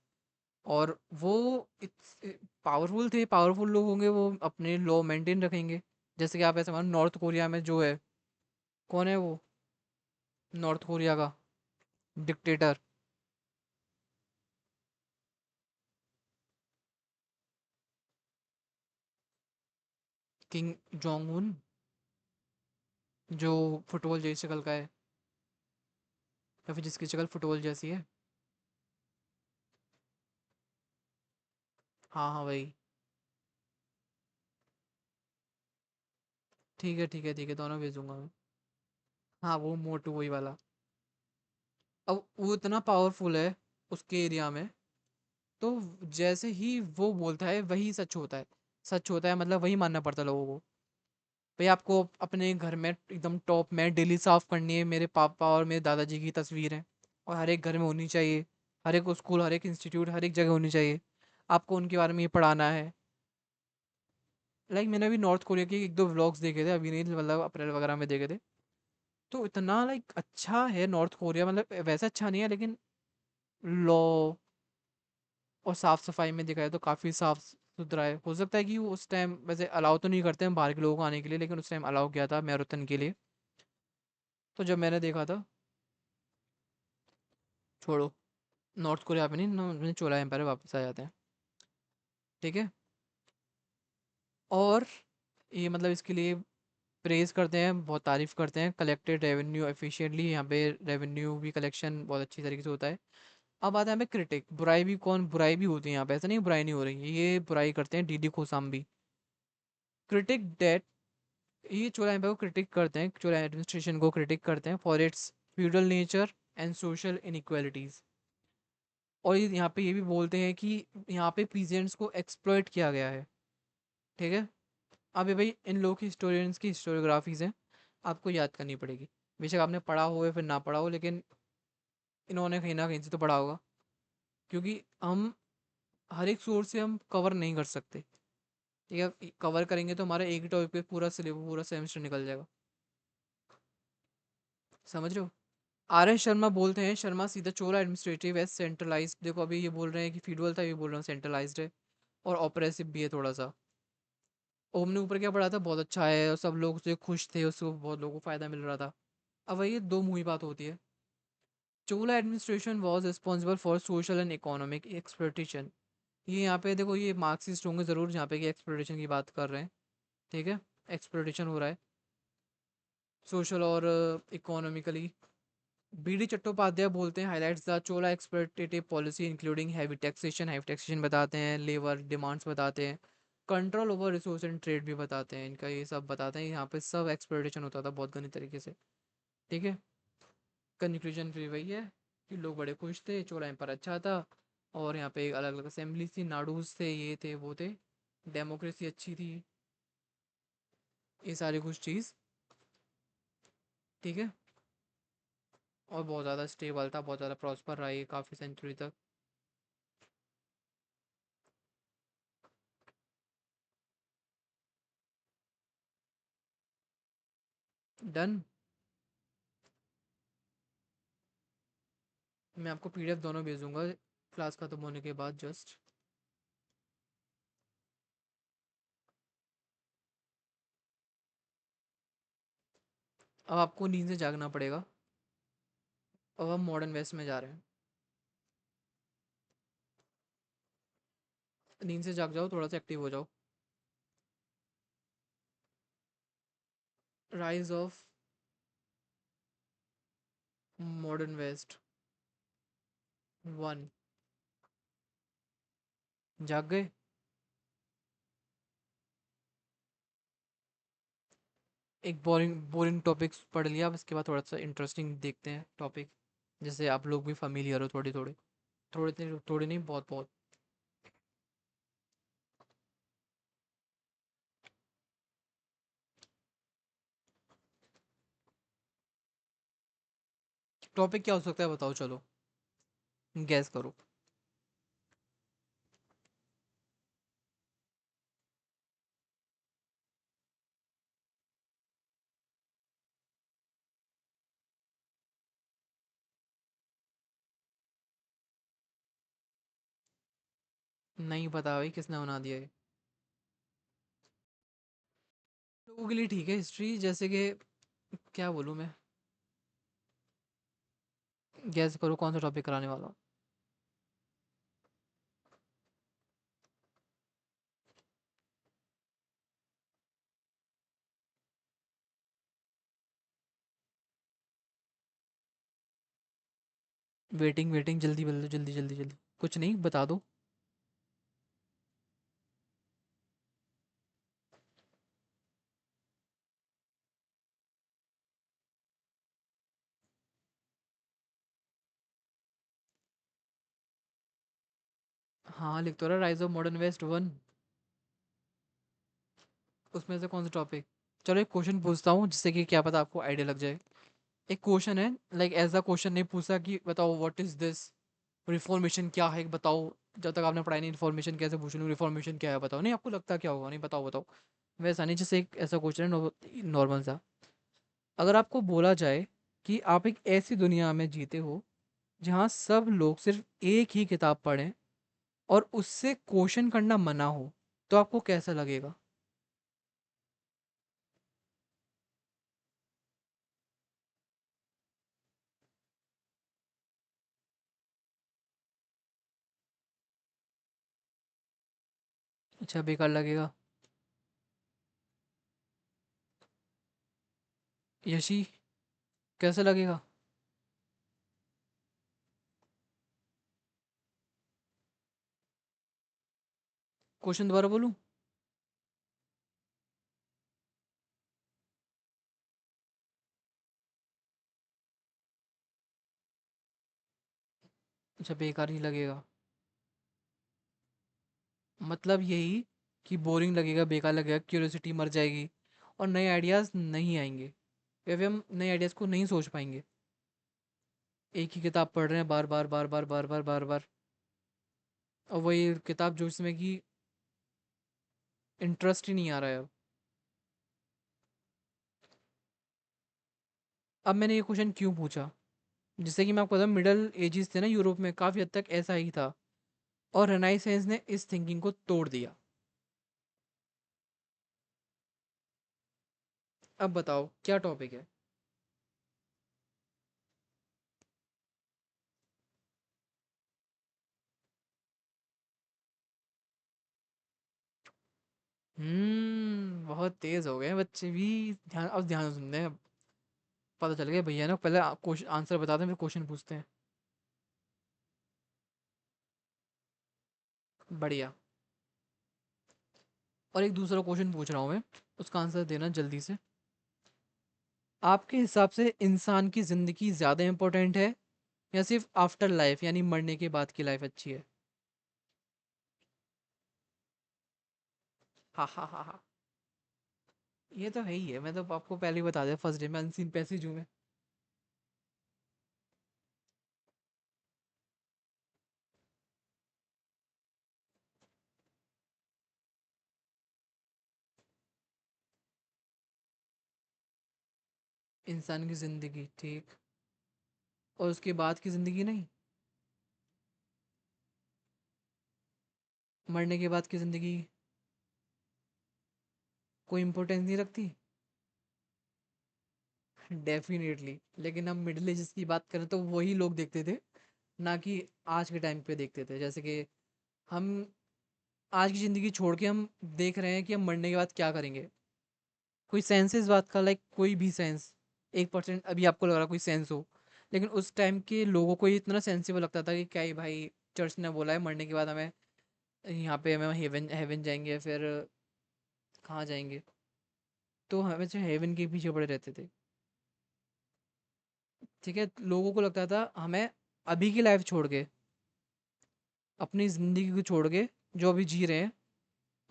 और वो पावरफुल थे, पावरफुल लोग होंगे वो अपने लॉ मेंटेन रखेंगे। जैसे कि आप ऐसे मानो नॉर्थ कोरिया में जो है, कौन है वो नॉर्थ कोरिया का डिक्टेटर, किंग जोंग उन, जो फुटबॉल जैसी शक्ल का है, या फिर जिसकी शक्ल फुटबॉल जैसी है। हाँ हाँ वही। ठीक है ठीक है ठीक है, दोनों भेजूंगा मैं। हाँ वो मोटू वही वाला। अब वो इतना पावरफुल है उसके एरिया में, तो जैसे ही वो बोलता है वही सच होता है। सच होता है मतलब वही मानना पड़ता है लोगों को। भाई आपको अपने घर में एकदम टॉप में डेली साफ करनी है, मेरे पापा और मेरे दादाजी की तस्वीर है, और हर एक घर में होनी चाहिए, हर एक स्कूल, हर एक इंस्टीट्यूट, हर एक जगह होनी चाहिए। आपको उनके बारे में ये पढ़ाना है। लाइक मैंने अभी नॉर्थ कोरिया के एक दो व्लॉग्स देखे थे, अभी नहीं मतलब अप्रैल वगैरह में देखे थे। तो इतना लाइक अच्छा है नॉर्थ कोरिया, मतलब वैसा अच्छा नहीं है लेकिन लॉ और साफ सफाई में देखा जाए तो काफ़ी साफ सुथरा है। हो सकता है कि वो उस टाइम वैसे अलाउ तो नहीं करते हैं बाहर के लोगों को आने के लिए, लेकिन उस टाइम अलाउ किया था मैराथन के लिए। तो जब मैंने देखा था, छोड़ो, नॉर्थ कोरिया पे नहीं, मैंने चोला एम्पायर वापस आ जाते हैं। ठीक है। और ये मतलब इसके लिए प्रेज़ करते हैं, बहुत तारीफ़ करते हैं, कलेक्टेड रेवेन्यू एफिशिएंटली, यहाँ पे रेवेन्यू भी कलेक्शन बहुत अच्छी तरीके से होता है। अब आता है यहाँ पे क्रिटिक, बुराई भी होती है यहाँ पे, ऐसा नहीं बुराई नहीं हो रही, ये बुराई करते हैं डीडी कोसाम्बी। क्रिटिक डेट, ये चोला एम्पायर को क्रिटिक करते हैं, चोला एडमिनिस्ट्रेशन को क्रिटिक करते हैं for its feudal nature and social inequalities. और यहाँ पे ये भी बोलते हैं कि यहाँ पे पीजेंट्स को एक्सप्लॉइट किया गया है। ठीक है। अब ये भाई इन लोग की हिस्टोरियंस की हिस्टोरियोग्राफीज हैं, आपको याद करनी पड़ेगी। बेशक आपने पढ़ा हो या फिर ना पढ़ा हो, लेकिन इन्होंने कहीं ना कहीं से तो पढ़ा होगा, क्योंकि हम हर एक सोर्स से हम कवर नहीं कर सकते। ठीक है, कवर करेंगे तो हमारा एक ही टॉपिक पे पूरा सिलेबस पूरा सेमेस्टर निकल जाएगा। समझ रहे हो। आर एस शर्मा बोलते हैं, शर्मा सीधा चोला एडमिनिस्ट्रेटिव एज सेंट्रलाइज। देखो अभी ये बोल रहे हैं कि फीडरल था, ये बोल रहे हैं सेंट्रलाइज्ड है और ऑपरेसिव भी है थोड़ा सा। ओम ने ऊपर क्या पढ़ा था, बहुत अच्छा है और सब लोग उससे खुश थे, उसको बहुत लोगों को फायदा मिल रहा था। अब वही दो मुही बात होती है। Chola administration was responsible for social and economic exploitation. ये यहाँ पे देखो, ये मार्क्सिस्ट होंगे ज़रूर जहाँ पे कि एक्सप्लोइटेशन की बात कर रहे हैं। ठीक है, एक्सप्लोइटेशन हो रहा है सोशल और इकोनॉमिकली। बीडी चट्टोपाध्याय बोलते हैं highlights the Chola exploitative policy including heavy taxation बताते हैं, लेबर डिमांड्स बताते हैं, control over resource and trade भी बताते हैं, इनका ये सब बताते हैं। यहाँ पे सब एक्सप्लोइटेशन होता था बहुत गंदी तरीके से। ठीक है। कंक्लूजन फिर वही है कि लोग बड़े खुश थे, चोला एम्पायर अच्छा था, और यहाँ पे अलग अलग असेंबलीज थी, नाडूज थे, ये थे वो थे, डेमोक्रेसी अच्छी थी, ये सारी कुछ चीज़। ठीक है। और बहुत ज़्यादा स्टेबल था, बहुत ज़्यादा प्रॉस्पर रहा ये काफ़ी सेंचुरी तक। डन। मैं आपको पीडीएफ दोनों भेजूंगा क्लास खत्म होने के बाद जस्ट। अब आपको नींद से जागना पड़ेगा। अब हम मॉडर्न वेस्ट में जा रहे हैं। नींद से जाग जाओ, थोड़ा सा एक्टिव हो जाओ। Rise of modern West one. जाग गए। एक बोरिंग बोरिंग टॉपिक पढ़ लिया, अब इसके बाद थोड़ा सा इंटरेस्टिंग देखते हैं टॉपिक, जिससे आप लोग भी familiar हो थोड़ी थोड़ी। थोड़ी थोड़ी नहीं, बहुत बहुत। टॉपिक क्या हो सकता है बताओ, चलो गैस करो। नहीं पता भाई, किसने बना दिया ये। लोगों के लिए ठीक है हिस्ट्री, जैसे कि क्या बोलूँ मैं। गैस करो कौन सा टॉपिक कराने वाला हूँ। वेटिंग वेटिंग, जल्दी बोलो, जल्दी जल्दी जल्दी। कुछ नहीं, बता दो। हाँ लिख तो रहा, rise of modern West one. उसमें से कौन सा टॉपिक। चलो एक क्वेश्चन पूछता हूँ, जिससे कि क्या पता आपको आइडिया लग जाए। एक क्वेश्चन है, लाइक ऐसा क्वेश्चन नहीं पूछा कि बताओ व्हाट इज दिस, रिफॉर्मेशन क्या है बताओ। जब तक आपने पढ़ाई नहीं, इन्फॉर्मेशन कैसे पूछ लूँ, रिफॉर्मेशन क्या है बताओ, नहीं आपको लगता क्या होगा, नहीं बताओ बताओ। वैसा नहीं, जैसे एक ऐसा क्वेश्चन है नॉर्मल सा। अगर आपको बोला जाए कि आप एक ऐसी दुनिया में जीते हो जहाँ सब लोग सिर्फ एक ही किताब पढ़ें और उससे क्वेश्चन करना मना हो, तो आपको कैसा लगेगा। अच्छा, बेकार लगेगा। यशी, कैसे लगेगा? क्वेश्चन दोबारा बोलूं? अच्छा, बेकार नहीं लगेगा। मतलब यही कि बोरिंग लगेगा, बेकार लगेगा, क्यूरियोसिटी मर जाएगी और नए आइडियाज़ नहीं आएंगे, या फिर हम नए आइडियाज़ को नहीं सोच पाएंगे। एक ही किताब पढ़ रहे हैं बार बार बार बार बार बार बार बार, और वही किताब जो इसमें कि इंटरेस्ट ही नहीं आ रहा है अब। अब मैंने ये क्वेश्चन क्यों पूछा, जिससे कि मैं आपको बताऊं, मिडल एजेस थे ना यूरोप में, काफ़ी हद तक ऐसा ही था, और रेनाइसेंस ने इस थिंकिंग को तोड़ दिया। अब बताओ क्या टॉपिक है। बहुत तेज हो गए हैं बच्चे भी। ध्यान, अब ध्यान से सुनते हैं। पता चल गया भैया ना, पहले क्वेश्चन आंसर बताते हैं फिर क्वेश्चन पूछते हैं। बढ़िया। और एक दूसरा क्वेश्चन पूछ रहा हूँ मैं, उसका आंसर देना जल्दी से। आपके हिसाब से इंसान की ज़िंदगी ज़्यादा इम्पोर्टेंट है, या सिर्फ आफ्टर लाइफ यानी मरने के बाद की लाइफ अच्छी है? हा हा हा हा। ये तो है ही है, मैं तो आपको पहले ही बता दिया, फर्स्ट डे में अनसीन पैसेज हूँ मैं। इंसान की ज़िंदगी ठीक, और उसके बाद की ज़िंदगी नहीं? मरने के बाद की ज़िंदगी कोई इम्पोर्टेंस नहीं रखती? डेफिनेटली, लेकिन हम मिडिल एजेस की बात करें तो वही लोग देखते थे, ना कि आज के टाइम पे देखते थे। जैसे कि हम आज की ज़िंदगी छोड़ के हम देख रहे हैं कि हम मरने के बाद क्या करेंगे। कोई सेंस इस बात का, लाइक कोई भी सेंस, 1% अभी आपको लग रहा कोई सेंस हो, लेकिन उस टाइम के लोगों को ये इतना सेंसिबल लगता था कि क्या ही भाई, चर्च ने बोला है मरने के बाद हमें यहाँ पे हमें हेवन हेवन जाएंगे, फिर कहाँ जाएंगे, तो हमें जो हेवन के पीछे पड़े रहते थे। ठीक है, लोगों को लगता था हमें अभी की लाइफ छोड़ के, अपनी ज़िंदगी को छोड़ के, जो अभी जी रहे हैं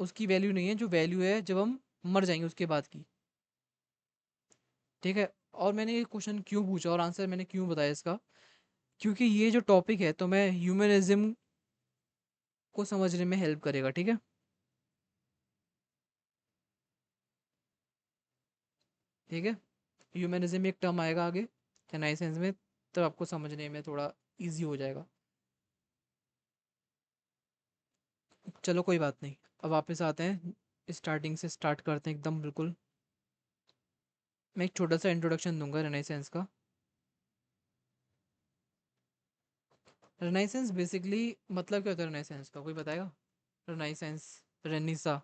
उसकी वैल्यू नहीं है, जो वैल्यू है जब हम मर जाएंगे उसके बाद की। ठीक है, और मैंने ये क्वेश्चन क्यों पूछा और आंसर मैंने क्यों बताया इसका, क्योंकि ये जो टॉपिक है तो मैं ह्यूमनिज्म को समझने में हेल्प करेगा। ठीक है। ठीक है, ह्यूमनिज्म एक टर्म आएगा आगे चेन्नई सेंस में, तो आपको समझने में थोड़ा इजी हो जाएगा। चलो कोई बात नहीं, अब वापस आते हैं, स्टार्टिंग से स्टार्ट करते हैं एकदम बिल्कुल। मैं एक छोटा सा इंट्रोडक्शन दूंगा रेनेसेंस का। रेनेसेंस बेसिकली मतलब क्या होता है रेनेसेंस का, कोई बताएगा? रेनेसेंस, रेनिसा,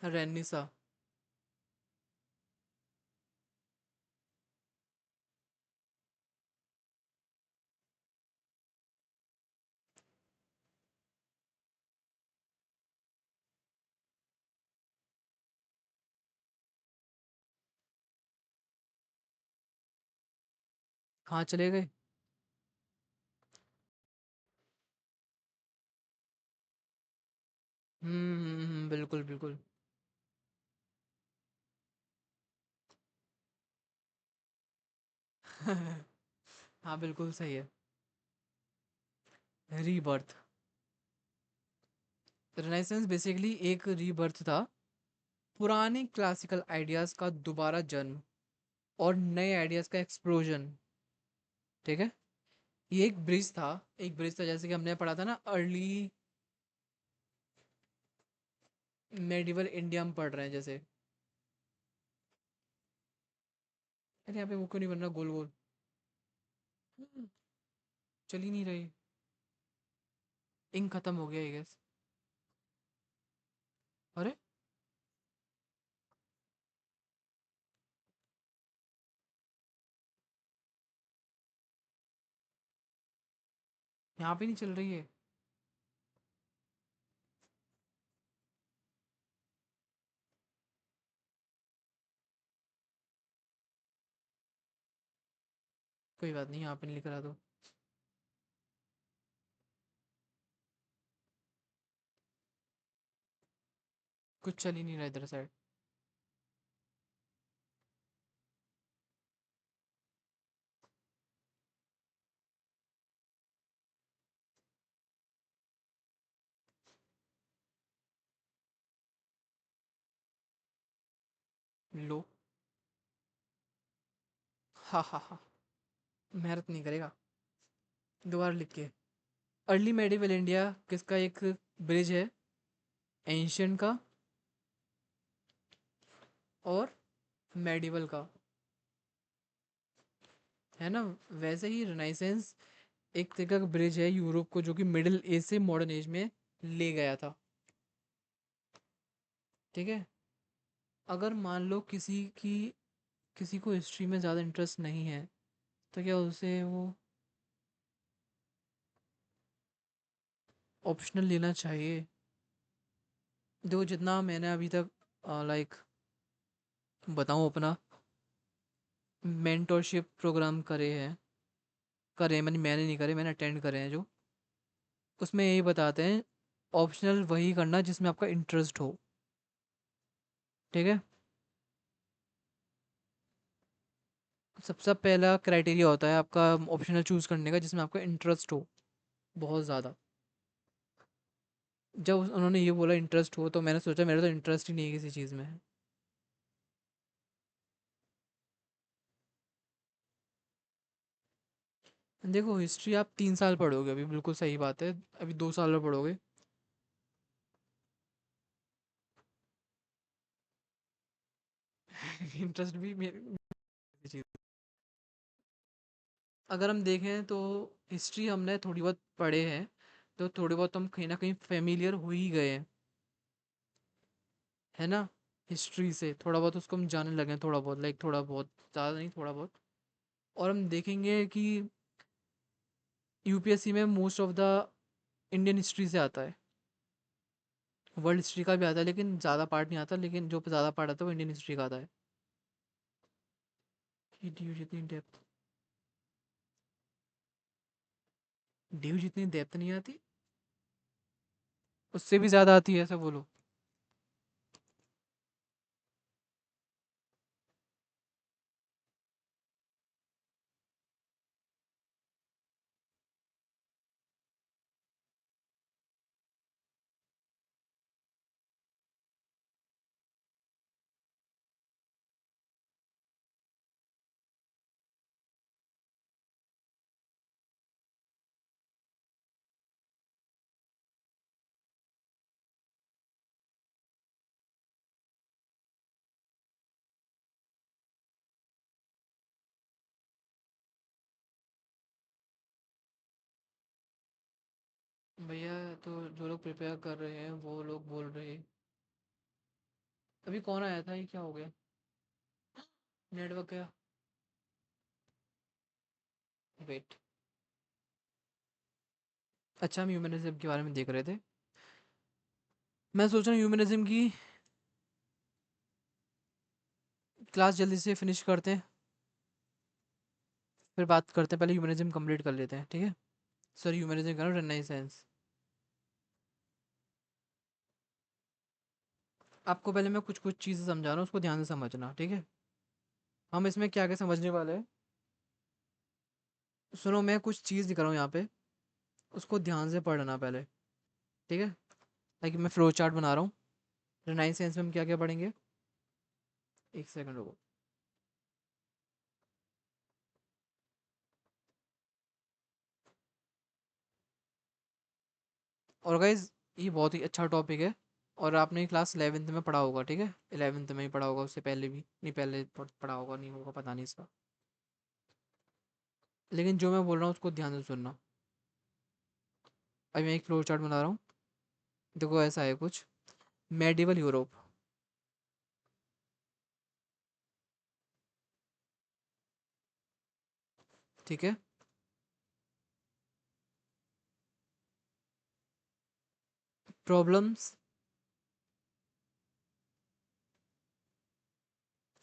रेनिसा। कहाँ चले गए? बिल्कुल बिल्कुल। हाँ बिल्कुल सही है। रीबर्थ, रेनेसेंस बेसिकली एक रीबर्थ था, पुराने क्लासिकल आइडियाज़ का दोबारा जन्म और नए आइडियाज़ का एक्सप्लोजन। ठीक है, ये एक ब्रिज था, एक ब्रिज था, जैसे कि हमने पढ़ा था ना अर्ली मेडिवल इंडिया में पढ़ रहे हैं जैसे। अरे यहाँ पे वो क्यों नहीं बन रहा गोल गोल? हम्म, चल ही नहीं रही। इंक खत्म हो गया आई गेस। अरे यहाँ पे नहीं चल रही है। कोई बात नहीं, यहाँ पे नहीं लिख रहा तो। कुछ चल ही नहीं रहा इधर साइड। लो। हा हा हा। मेहनत नहीं करेगा। दोबारा लिख के। अर्ली मेडिवल इंडिया किसका एक ब्रिज है? एंशियंट का और मेडिवल का, है ना? वैसे ही रिनाइसेंस एक तरह का ब्रिज है यूरोप को, जो कि मिडिल एज से मॉडर्न एज में ले गया था। ठीक है। अगर मान लो किसी को हिस्ट्री में ज़्यादा इंटरेस्ट नहीं है, तो क्या उसे वो ऑप्शनल लेना चाहिए? देखो, जितना मैंने अभी तक लाइक बताऊं अपना मेंटोरशिप प्रोग्राम करे मैंने नहीं करे, मैंने अटेंड करे हैं जो, उसमें यही बताते हैं ऑप्शनल वही करना जिसमें आपका इंटरेस्ट हो। ठीक है। सबसे पहला क्राइटेरिया होता है आपका ऑप्शनल चूज करने का जिसमें आपका इंटरेस्ट हो बहुत ज़्यादा। जब उन्होंने ये बोला इंटरेस्ट हो, तो मैंने सोचा मेरा तो इंटरेस्ट ही नहीं है किसी चीज़ में। देखो, हिस्ट्री आप 3 साल पढ़ोगे अभी, बिल्कुल सही बात है, अभी 2 साल में पढ़ोगे। इंटरेस्ट भी मेरी चीज़। अगर हम देखें तो हिस्ट्री हमने थोड़ी बहुत पढ़े हैं, तो थोड़ी बहुत हम कहीं ना कहीं फेमिलियर हो ही गए हैं, है ना? हिस्ट्री से थोड़ा बहुत उसको हम जानने लगे हैं, थोड़ा बहुत, लाइक थोड़ा बहुत, ज़्यादा नहीं, थोड़ा बहुत। और हम देखेंगे कि यूपीएससी में most of the Indian history से आता है। वर्ल्ड हिस्ट्री का भी आता है लेकिन ज़्यादा पार्ट नहीं आता, लेकिन जो ज़्यादा पार्ट आता है वो इंडियन हिस्ट्री का आता है। कि ड्यू जितनी डेप्थ, ड्यू जितनी डेप्थ नहीं आती, उससे भी ज़्यादा आती है, ऐसा बोलो। भैया, तो जो लोग प्रिपेयर कर रहे हैं वो लोग बोल रहे हैं। अभी कौन आया था? ये क्या हो गया? नेटवर्क गया। वेट। अच्छा, हम ह्यूमनिज्म के बारे में देख रहे थे। मैं सोच रहा हूँ ह्यूमनिज्म की क्लास जल्दी से फिनिश करते हैं, फिर बात करते हैं। पहले ह्यूमनिज्म कंप्लीट कर लेते हैं, ठीक है? सर, ह्यूमनिज्म का रेनेसांस। आपको पहले मैं कुछ कुछ चीज़ें समझा रहा हूँ, उसको ध्यान से समझना, ठीक है? हम इसमें क्या क्या समझने वाले हैं, सुनो, मैं कुछ चीज़ दिख रहा हूँ यहाँ पे, उसको ध्यान से पढ़ना पहले। ठीक है? ताकि मैं फ्लो चार्ट बना रहा हूँ। रेनाइंस में हम क्या क्या पढ़ेंगे? एक सेकंड रुको। और गाइज, ये बहुत ही अच्छा टॉपिक है, और आपने क्लास 11th में पढ़ा होगा, ठीक है? 11th में ही पढ़ा होगा, उससे पहले भी नहीं, पहले पढ़ा होगा, नहीं होगा, पता नहीं इसका। लेकिन जो मैं बोल रहा हूँ उसको ध्यान से सुनना। अभी मैं एक फ्लो चार्ट बना रहा हूँ। देखो ऐसा है कुछ। Medieval Europe. ठीक है। Problems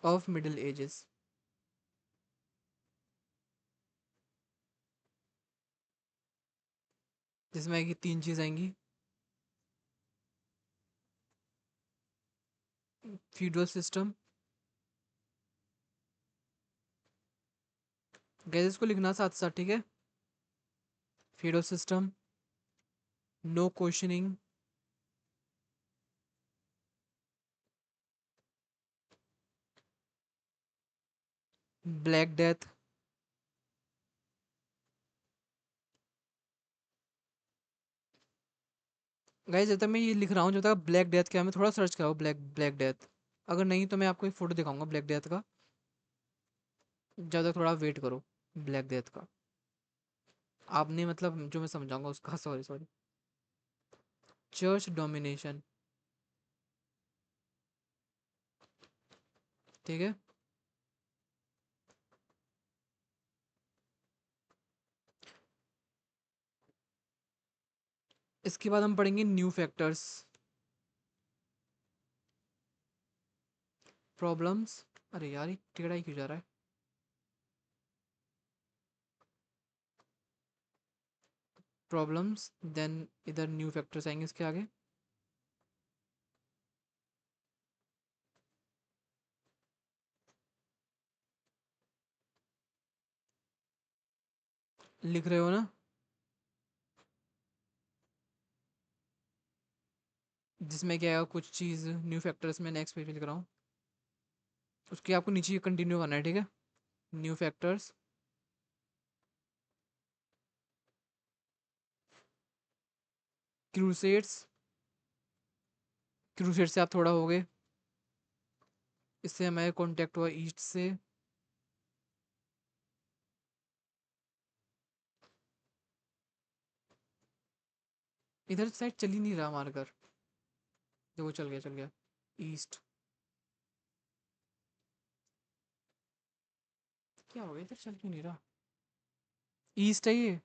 of middle ages. जिसमें आएगी तीन चीज़ आएंगी। Feudal system. गैस को लिखना साथ साथ, ठीक है। Feudal system. No questioning. Black death. Guys जब तक मैं ये लिख रहा हूँ, जब तक ब्लैक डेथ क्या है, मैं थोड़ा सर्च कराऊँ ब्लैक ब्लैक डेथ। अगर नहीं तो मैं आपको एक फ़ोटो दिखाऊंगा ब्लैक डेथ का। जब तक थोड़ा वेट करो। ब्लैक डेथ का आपने मतलब जो मैं समझाऊंगा उसका सॉरी सॉरी। Church domination. ठीक है। इसके बाद हम पढ़ेंगे न्यू फैक्टर्स। प्रॉब्लम्स। अरे यार ये टेढ़ा ही क्यों जा रहा है। प्रॉब्लम्स देन इधर न्यू फैक्टर्स आएंगे इसके आगे। लिख रहे हो ना। जिसमें क्या है कुछ चीज़ न्यू फैक्टर्स में नेक्स्ट पेज पे लिख रहा हूँ। उसके आपको नीचे कंटिन्यू करना है, ठीक है। New factors. क्रूसेड्स। क्रूसेड से आप थोड़ा हो गए। इससे हमारे कांटेक्ट हुआ ईस्ट से। इधर साइड चल ही नहीं रहा मारकर। देखो चल गया चल गया। ईस्ट। क्या हो गया, इधर चल क्यों नहीं रहा। ईस्ट है ये।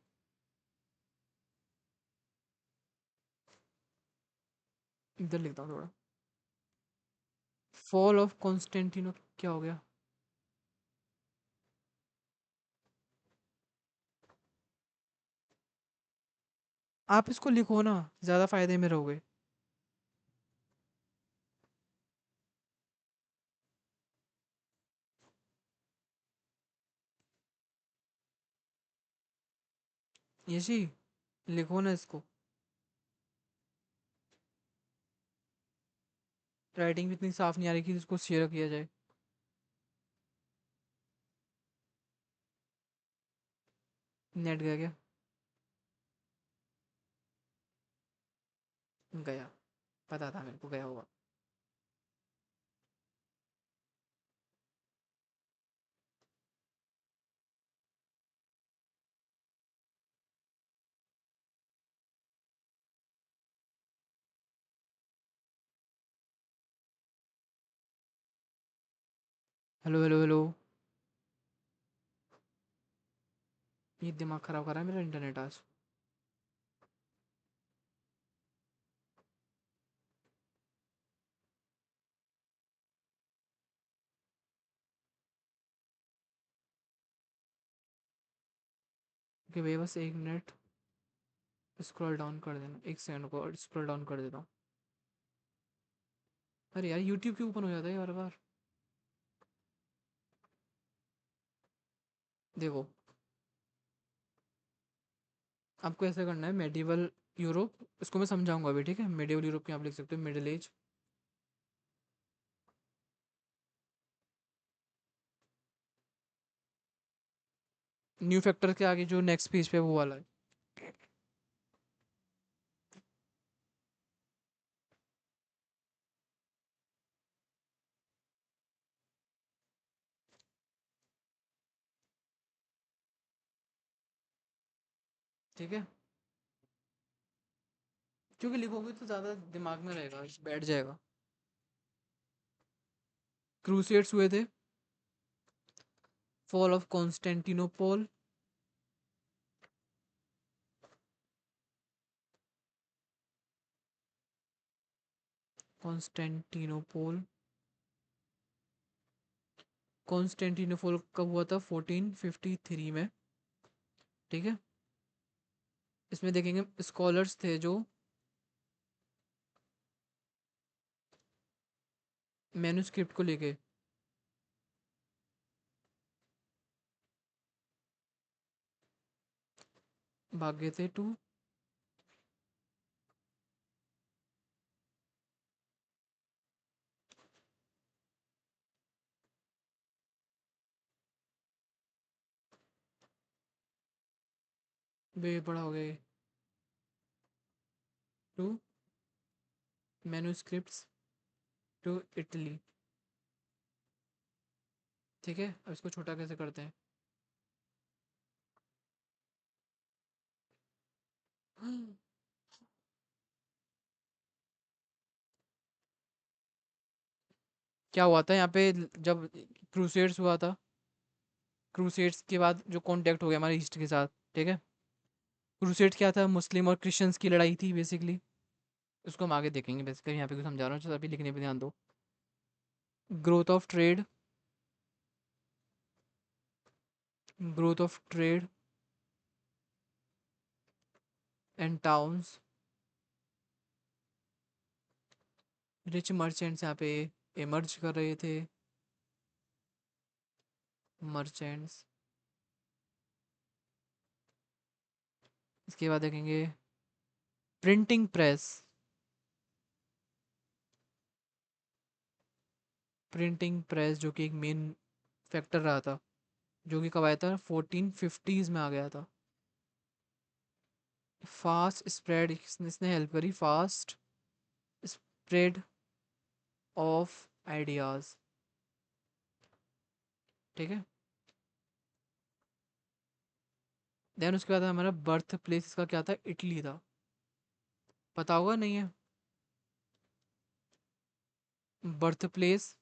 इधर लिखता हूँ थोड़ा। Fall of Constantinople. क्या हो गया। आप इसको लिखो ना, ज़्यादा फायदे में रहोगे। यशी लिखो ना इसको। राइटिंग भी इतनी साफ नहीं आ रही कि इसको शेयर किया जाए। नेट गया क्या। गया। पता था मेरे को गया होगा। Hello hello hello. ये दिमाग खराब कर रहा है मेरा इंटरनेट आज। ओके भैया बस एक मिनट। स्क्रॉल डाउन कर देना, एक सेकंड को स्क्रॉल डाउन कर देता हूँ। अरे यार यूट्यूब क्यों ओपन हो जाता है बार बार। देखो आपको ऐसा करना है मेडिवल यूरोप। इसको मैं समझाऊंगा अभी, ठीक है। मेडिवल यूरोप में आप लिख सकते हो मिडिल एज। न्यू फैक्टर के आगे जो नेक्स्ट पेज पे है वो वाला है। ठीक है। क्योंकि लिखोगे तो ज़्यादा दिमाग में रहेगा, बैठ जाएगा। क्रूसेड्स हुए थे। Fall of Constantinople. Constantinople. Constantinople कब हुआ था? 1453 में। ठीक है। इसमें देखेंगे स्कॉलर्स थे जो मैन्युस्क्रिप्ट को लेके भाग गए थे टू बे बड़ा हो गए टू मैन्युस्क्रिप्ट्स टू इटली। ठीक है, अब इसको छोटा कैसे करते हैं? क्या हुआ था यहाँ पे जब क्रूसेड्स हुआ था? क्रूसेड्स के बाद जो कॉन्टेक्ट हो गया हमारे ईस्ट के साथ, ठीक है। क्रूसेड क्या था? मुस्लिम और क्रिश्चियंस की लड़ाई थी बेसिकली। उसको हम आगे देखेंगे, बेसिकली यहाँ पे कुछ समझा रहा हूँ, तो अभी लिखने पे ध्यान दो। Growth of trade. Growth of trade and towns. Rich merchants यहाँ पे इमर्ज कर रहे थे। मर्चेंट्स। इसके बाद देखेंगे प्रिंटिंग प्रेस। प्रिंटिंग प्रेस जो कि एक मेन फैक्टर रहा था, जो कि कब आया था? 1450s में आ गया था। फास्ट स्प्रेड, इसने हेल्प करी फास्ट स्प्रेड ऑफ आइडियाज। ठीक है। देन उसके बाद हमारा बर्थ प्लेस इसका क्या था? इटली था। पता होगा, नहीं है? Birth place.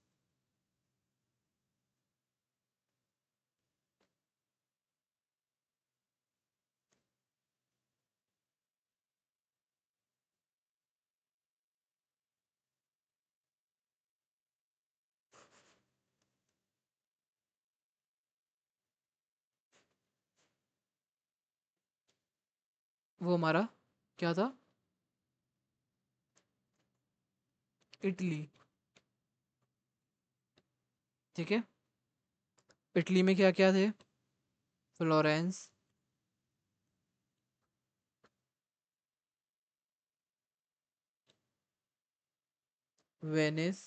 वो हमारा क्या था? इटली। ठीक है। इटली में क्या क्या थे? फ्लोरेंस, वेनिस,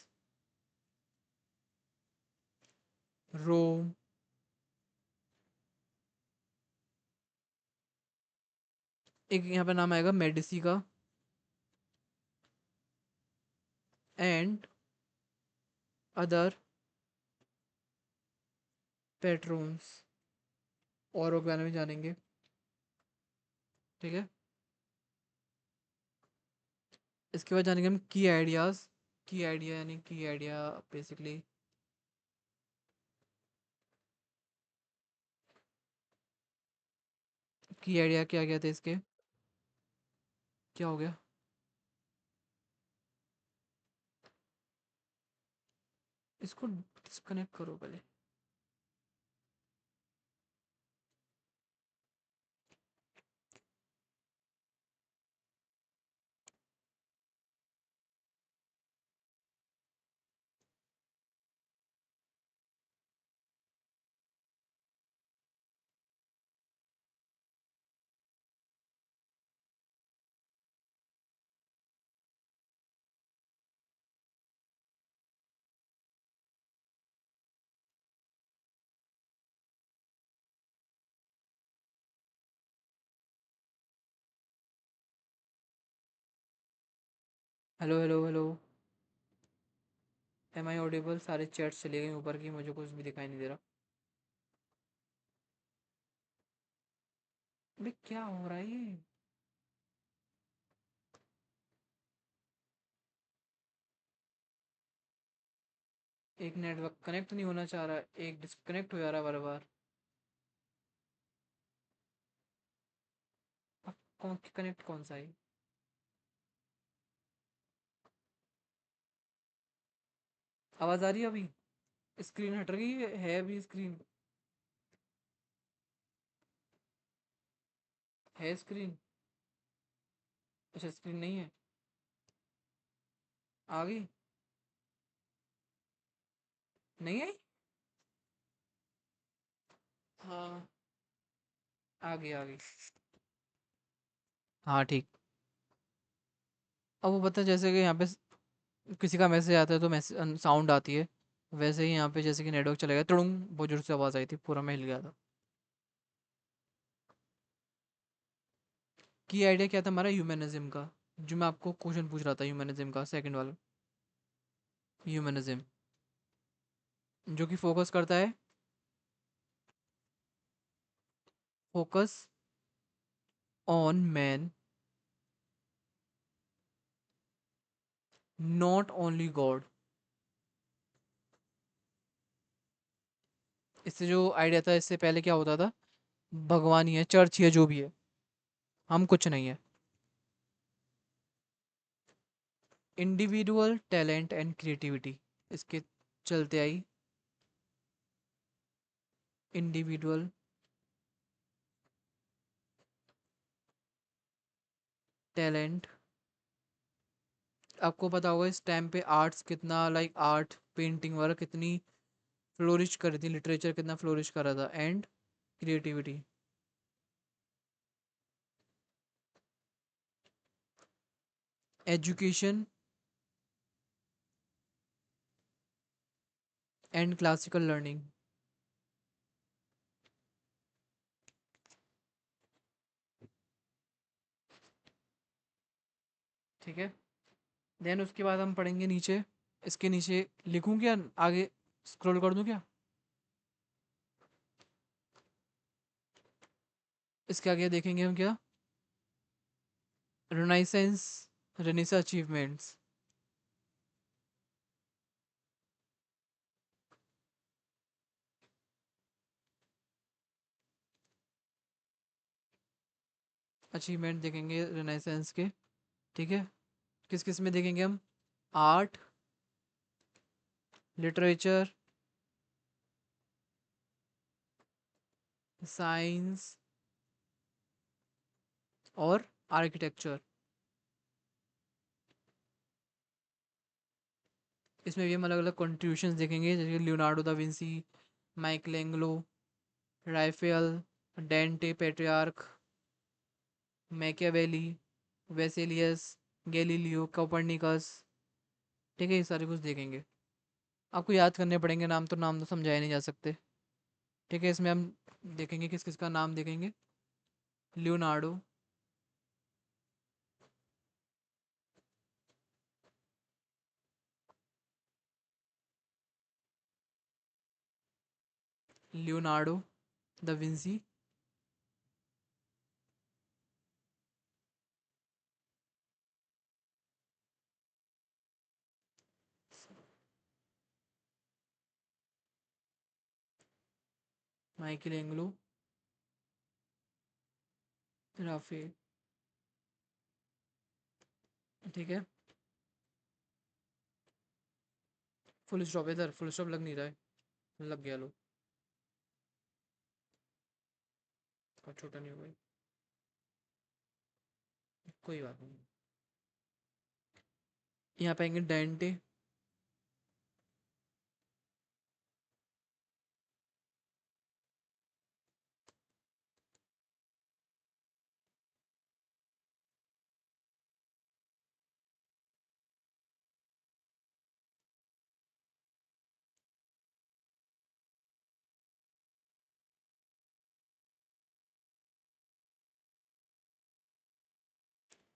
रोम, एक यहाँ पे नाम आएगा मेडिसी का, एंड अदर पेट्रोन्स। और के बारे में जानेंगे। ठीक है। इसके बाद जानेंगे हम की आइडियाज। की आइडिया यानी की आइडिया बेसिकली की आइडिया क्या क्या थे इसके? क्या हो गया? इसको डिस्कनेक्ट करो पहले। Hello hello hello. Am I audible? सारे चैट्स चले गए ऊपर की, मुझे कुछ भी दिखाई नहीं दे रहा। अबे क्या हो रहा है ये? एक नेटवर्क कनेक्ट नहीं होना चाह रहा, एक डिस्कनेक्ट हो जा रहा बार बार। अब कौन कनेक्ट कौन सा है? आवाज आ रही है अभी? स्क्रीन हट रही है अभी स्क्रीन? है स्क्रीन? अच्छा स्क्रीन नहीं है। आ गई? नहीं आई? हाँ, आ गई आ गई। हाँ ठीक। अब वो पता है जैसे कि यहाँ पे किसी का मैसेज आता है तो मैसेज साउंड आती है, वैसे ही यहाँ पे जैसे कि नेटवर्क चला गया तुड़ुंग, बहुत जोर से आवाज़ आई थी, पूरा मैं हिल गया था। की आइडिया क्या था हमारा ह्यूमनिज्म का, जो मैं आपको क्वेश्चन पूछ रहा था ह्यूमनिज्म का, सेकंड वाला। ह्यूमनिज्म जो कि फोकस करता है, focus on man, not only God. इससे जो आइडिया था, इससे पहले क्या होता था, भगवान ही है, चर्च ही है, जो भी है, हम कुछ नहीं है। इंडिविजुअल टैलेंट एंड क्रिएटिविटी, इसके चलते आई इंडिविजुअल टैलेंट। आपको पता होगा इस टाइम पे आर्ट्स कितना, लाइक आर्ट पेंटिंग वगैरह कितनी फ्लोरिश कर रही थी, लिटरेचर कितना फ्लोरिश कर रहा था, and creativity. Education and classical learning. ठीक है, देन उसके बाद हम पढ़ेंगे नीचे, इसके नीचे लिखूं क्या, आगे स्क्रॉल कर दूं क्या? इसके आगे देखेंगे हम क्या, रेनाइसेंस, रेनेसा अचीवमेंट्स। अचीवमेंट देखेंगे रेनाइसेंस के। ठीक है, किस किस में देखेंगे हम, आर्ट, लिटरेचर, साइंस और आर्किटेक्चर। इसमें भी हम अलग अलग कॉन्ट्रीब्यूशंस देखेंगे, जैसे Leonardo da Vinci, Michelangelo, Raphael, Dante Petrarch, Machiavelli, Vesalius, Galileo, Copernicus. ठीक है, ये सारे कुछ देखेंगे। आपको याद करने पड़ेंगे नाम, तो नाम तो समझाए नहीं जा सकते। ठीक है, इसमें हम देखेंगे किस किस का नाम देखेंगे, Leonardo, Leonardo da Vinci, Michael, Raphael. ठीक है, फुल स्टॉप, इधर फुल स्टॉप लग नहीं रहा है, लग गया लो, और छोटा नहीं हो गई, कोई बात नहीं। यहाँ पे आएंगे डेंटे,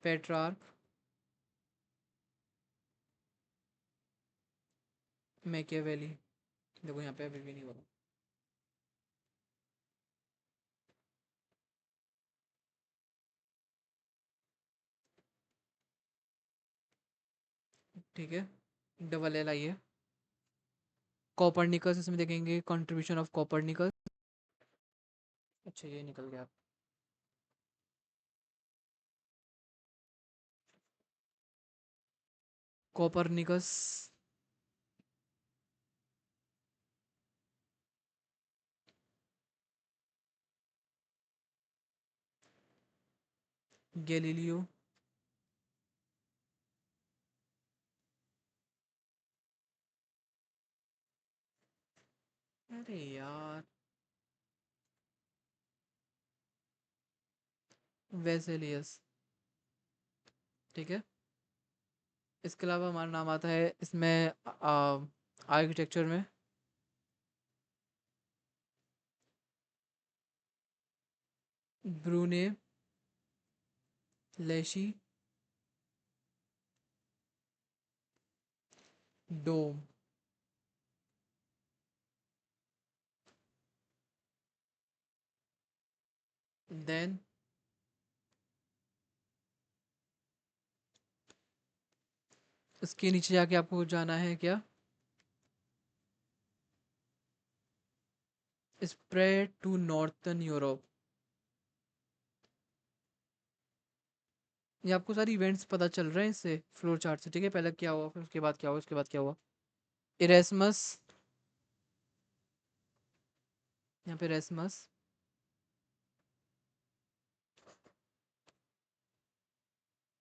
पेट्रार्क, मैकियावेली। देखो यहाँ पे अभी भी नहीं हो रहा। ठीक है, डबल एल आई है, कोपरनिकस इसमें देखेंगे, कंट्रीब्यूशन ऑफ कोपरनिकस। अच्छा ये निकल गया। कोपरनिकस। गैलीलियो। अरे यार, वेसेलियस। ठीक है। इसके अलावा हमारा नाम आता है इसमें आर्किटेक्चर में। ब्रूने, लेशी, डोम। देन इसके नीचे जाके आपको जाना है क्या, स्प्रेड टू नॉर्थर्न यूरोप। ये आपको सारी इवेंट्स पता चल रहे हैं इससे फ्लोर चार्ट से। ठीक है, पहले क्या हुआ, फिर उसके बाद क्या हुआ, उसके बाद क्या हुआ। इरेस्मस, यहाँ पे इरेस्मस।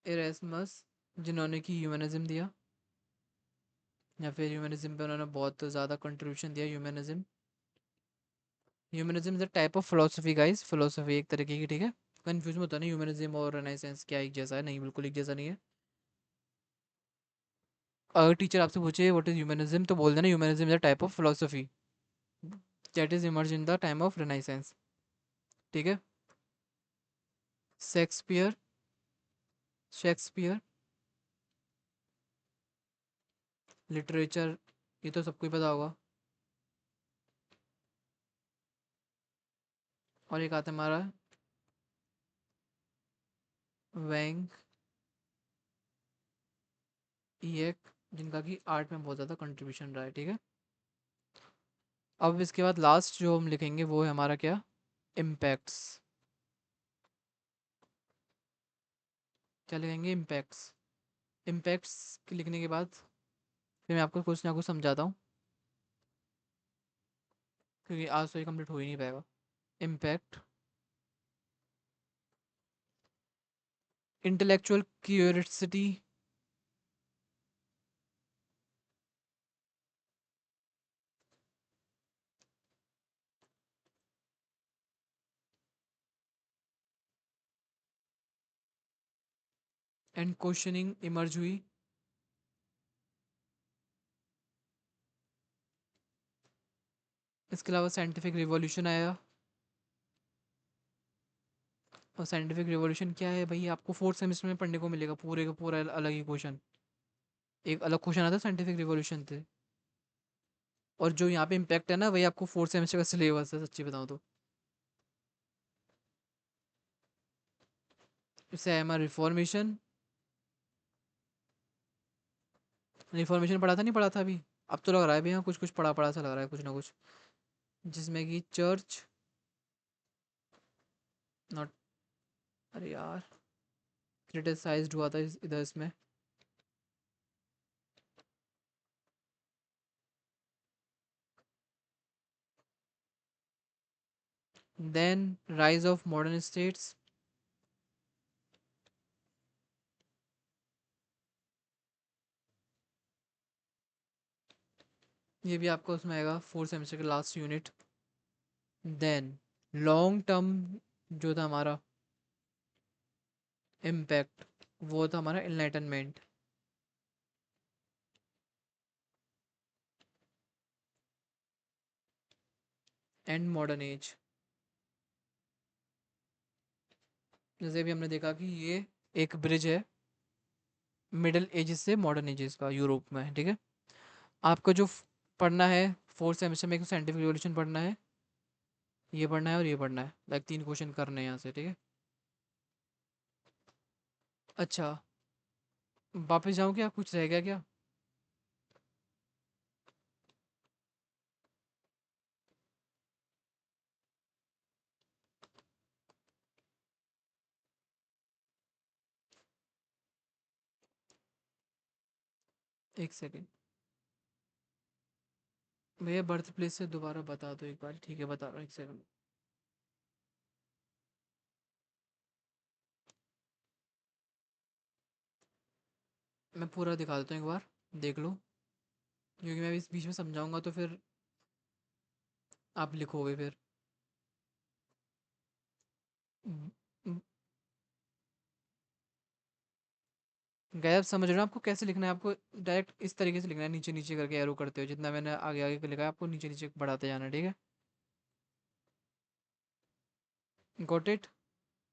इरेस्मस जिन्होंने कि ह्यूमनिज्म दिया, या फिर ह्यूमनिज्म पे उन्होंने बहुत ज़्यादा कंट्रीब्यूशन दिया। Humanism, humanism is a type of philosophy guys, philosophy एक तरीके की। ठीक है, कंफ्यूज मत होना, ह्यूमनिज्म और रेनेसांस क्या एक जैसा है? नहीं, बिल्कुल एक जैसा नहीं है। अगर टीचर आपसे पूछे व्हाट इज ह्यूमनिज्म, तो बोल देना humanism is a type of philosophy that is emerge in the time of renaissance. ठीक है। शेक्सपियर, शेक्सपियर, लिटरेचर, ये तो सबको ही पता होगा। और एक आता है हमारा वैंग ईएक, जिनका कि आर्ट में बहुत ज़्यादा कंट्रीब्यूशन रहा है। ठीक है। अब इसके बाद लास्ट जो हम लिखेंगे वो है हमारा क्या, इम्पैक्ट्स। क्या लिखेंगे, इम्पैक्ट्स। इम्पैक्ट्स लिखने के बाद फिर मैं आपको कुछ ना कुछ समझाता हूँ, क्योंकि आज तो ये कंप्लीट हो ही नहीं पाएगा। Impact, intellectual curiosity, and questioning emerge हुई। इसके अलावा साइंटिफिक रिवॉल्यूशन आया। और साइंटिफिक रिवॉल्यूशन क्या है भाई, आपको फोर्थ सेमेस्टर में पढ़ने को मिलेगा, पूरे का पूरा अलग ही क्वेश्चन। एक अलग क्वेश्चन आता है साइंटिफिक रिवॉल्यूशन से। और जो यहाँ पे इम्पैक्ट है ना, वही आपको फोर्थ सेमेस्टर का सिलेबस है, सच्ची बताऊँ तो। इससे है हमारा रिफॉर्मेशन। रिफॉर्मेशन पढ़ा था, नहीं पढ़ा था अभी? अब तो लग रहा है भैया कुछ कुछ पढ़ा पढ़ा सा लग रहा है, कुछ ना कुछ। जिसमें कि चर्च, नॉट, अरे यार, क्रिटिसाइज्ड हुआ था इधर इसमें। Then rise of modern states. ये भी आपको उसमें आएगा फोर्थ सेमेस्टर के last unit. Then long term जो था हमारा इम्पैक्ट, वो था हमारा इनलाइटनमेंट एंड मॉडर्न एज। जैसे भी हमने देखा कि ये एक ब्रिज है मिडल एजेस से मॉडर्न एजेस का यूरोप में। ठीक है। आपको जो पढ़ना है फोर्थ सेमेस्टर में, एक साइंटिफिक रिवॉल्यूशन पढ़ना है, ये पढ़ना है और ये पढ़ना है, लाइक 3 क्वेश्चन करने हैं यहाँ से। ठीक है। अच्छा, वापस जाऊँ क्या, कुछ रह गया क्या? एक सेकेंड भैया, बर्थ प्लेस से दोबारा बता दो एक बार। ठीक है, बता रहा हूँ, एक सेकेंड। मैं पूरा दिखा देता हूँ एक बार, देख लो, क्योंकि मैं इस बीच में समझाऊंगा तो फिर आप लिखोगे फिर। ब- ब- गए आप समझ रहे हो आपको कैसे लिखना है? आपको डायरेक्ट इस तरीके से लिखना है, नीचे नीचे करके एरो करते हो, जितना मैंने आगे आगे लिखा है आपको नीचे नीचे बढ़ाते जाना है, ठीक है? Got it?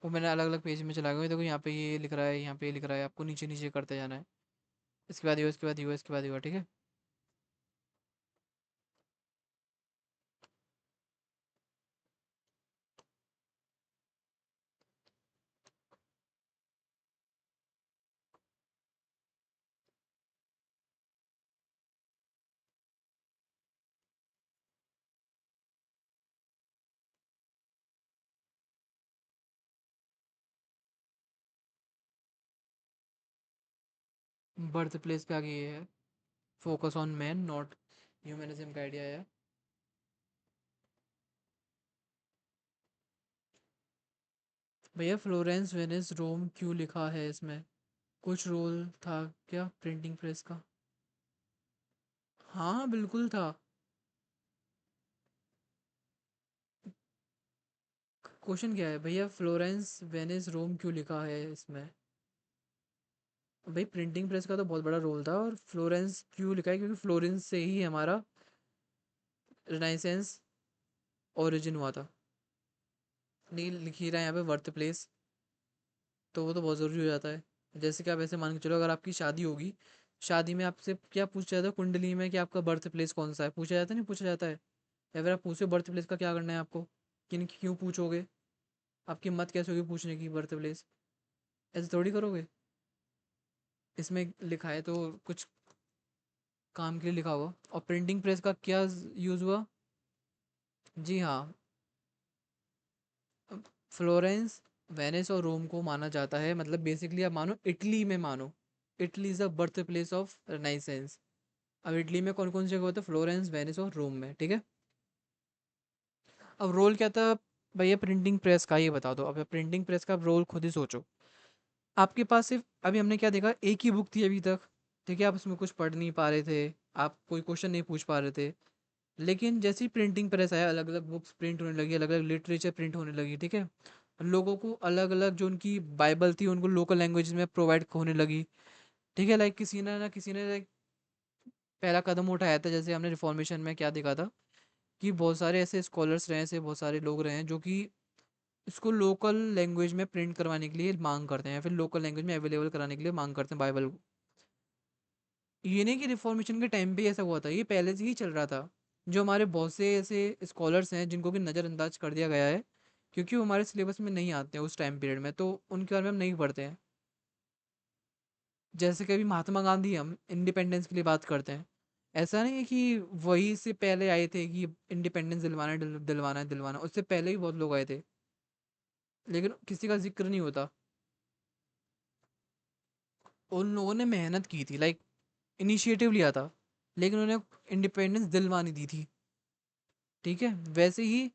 वो मैंने अलग अलग पेज में चला गया, देखो यहाँ पे ये लिख रहा है, यहाँ पे ये लिख रहा है, आपको नीचे नीचे करते जाना है। इसके बाद ये, इसके बाद ये, इसके बाद ये, ठीक है? बर्थ प्लेस पे आगे ये है, focus on man not humanism का आइडिया है। भैया फ्लोरेंस वेनिस रोम क्यों लिखा है इसमें? कुछ रोल था क्या प्रिंटिंग प्रेस का? हाँ हाँ, बिल्कुल था। क्वेश्चन क्या है भैया? फ्लोरेंस वेनिस रोम क्यों लिखा है इसमें? भाई प्रिंटिंग प्रेस का तो बहुत बड़ा रोल था, और फ्लोरेंस क्यों लिखा है क्योंकि फ्लोरेंस से ही हमारा रिनाइसेंस ओरिजिन हुआ था। नहीं लिख ही रहा है यहाँ पे वर्थ प्लेस, तो वो तो बहुत ज़रूरी हो जाता है। जैसे कि आप ऐसे मान के चलो, अगर आपकी शादी होगी, शादी में आपसे क्या पूछा जाता है कुंडली में कि आपका बर्थ प्लेस कौन सा है? पूछा जाता है, नहीं पूछा जाता है? या फिर आप पूछो बर्थ प्लेस का क्या करना है आपको, कि क्यों पूछोगे? आपकी हिम्मत कैसे होगी पूछने की बर्थ प्लेस? ऐसे थोड़ी करोगे। इसमें लिखा है तो कुछ काम के लिए लिखा होगा। और प्रिंटिंग प्रेस का क्या यूज़ हुआ? जी हाँ, फ्लोरेंस, वेनिस और रोम को माना जाता है, मतलब बेसिकली आप मानो इटली में मानो, Italy is the birth place of Renaissance. अब इटली में कौन कौन से जगह होते हैं? फ्लोरेंस, वेनिस और रोम में, ठीक है? अब रोल क्या था भैया प्रिंटिंग प्रेस का, ये बता दो। अब प्रिंटिंग प्रेस का रोल खुद ही सोचो। आपके पास सिर्फ अभी हमने क्या देखा, एक ही बुक थी अभी तक, ठीक है? आप उसमें कुछ पढ़ नहीं पा रहे थे, आप कोई क्वेश्चन नहीं पूछ पा रहे थे। लेकिन जैसे ही प्रिंटिंग प्रेस आया, अलग अलग बुक्स प्रिंट होने लगी, अलग अलग लिटरेचर प्रिंट होने लगी, ठीक है? लोगों को अलग अलग जो उनकी बाइबल थी उनको लोकल लैंग्वेज में प्रोवाइड होने लगी, ठीक है? लाइक किसी ने ना किसी ने like, पहला कदम उठाया था। जैसे हमने रिफॉर्मेशन में क्या देखा था कि बहुत सारे ऐसे स्कॉलर्स रहे हैं, ऐसे बहुत सारे लोग रहे हैं जो कि इसको लोकल लैंग्वेज में प्रिंट करवाने के लिए मांग करते हैं, या फिर लोकल लैंग्वेज में अवेलेबल कराने के लिए मांग करते हैं बाइबल को। ये नहीं कि रिफॉर्मेशन के टाइम पे ऐसा हुआ था, ये पहले से ही चल रहा था। जो हमारे बहुत से ऐसे स्कॉलर्स हैं जिनको कि नज़रअंदाज कर दिया गया है, क्योंकि वो हमारे सिलेबस में नहीं आते हैं उस टाइम पीरियड में, तो उनके बारे में हम नहीं पढ़ते हैं। जैसे कि अभी महात्मा गांधी, हम इंडिपेंडेंस के लिए बात करते हैं, ऐसा नहीं है कि वही से पहले आए थे कि इंडिपेंडेंस दिलवाना है, दिलवाना है, दिलवाना। उससे पहले भी बहुत लोग आए थे, लेकिन किसी का जिक्र नहीं होता। उन लोगों ने मेहनत की थी, लाइक इनिशिएटिव लिया था, लेकिन उन्हें इंडिपेंडेंस दिलवानी दी थी, ठीक है? वैसे ही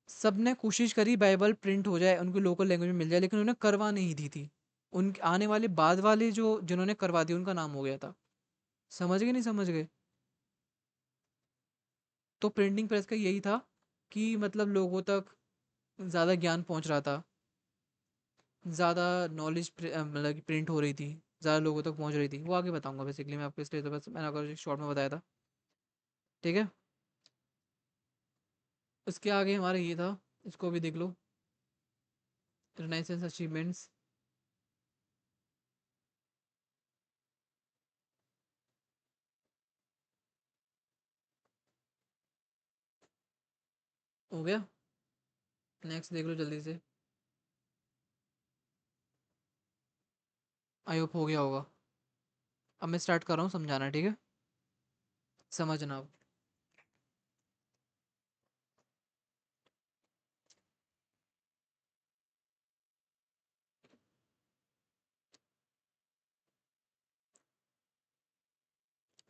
सबने कोशिश करी बाइबल प्रिंट हो जाए, उनको लोकल लैंग्वेज में मिल जाए, लेकिन उन्हें करवा नहीं दी थी। उन आने वाले बाद वाले जो जिन्होंने करवा दी उनका नाम हो गया था। समझ गए, नहीं समझ गए? तो प्रिंटिंग प्रेस का यही था कि मतलब लोगों तक ज़्यादा ज्ञान पहुंच रहा था, ज़्यादा नॉलेज मतलब कि प्रिंट हो रही थी, ज़्यादा लोगों तक पहुंच रही थी। वो आगे बताऊंगा बेसिकली मैं आपको, इसलिए तो बस मैंने आपको शॉर्ट में बताया था, ठीक है? उसके आगे हमारा ये था, इसको भी देख लो, रिनाइसेंस अचीवमेंट्स। हो गया? नेक्स्ट देख लो जल्दी से। आई होप हो गया होगा। अब मैं स्टार्ट कर रहा हूँ समझाना, ठीक है? समझना अब।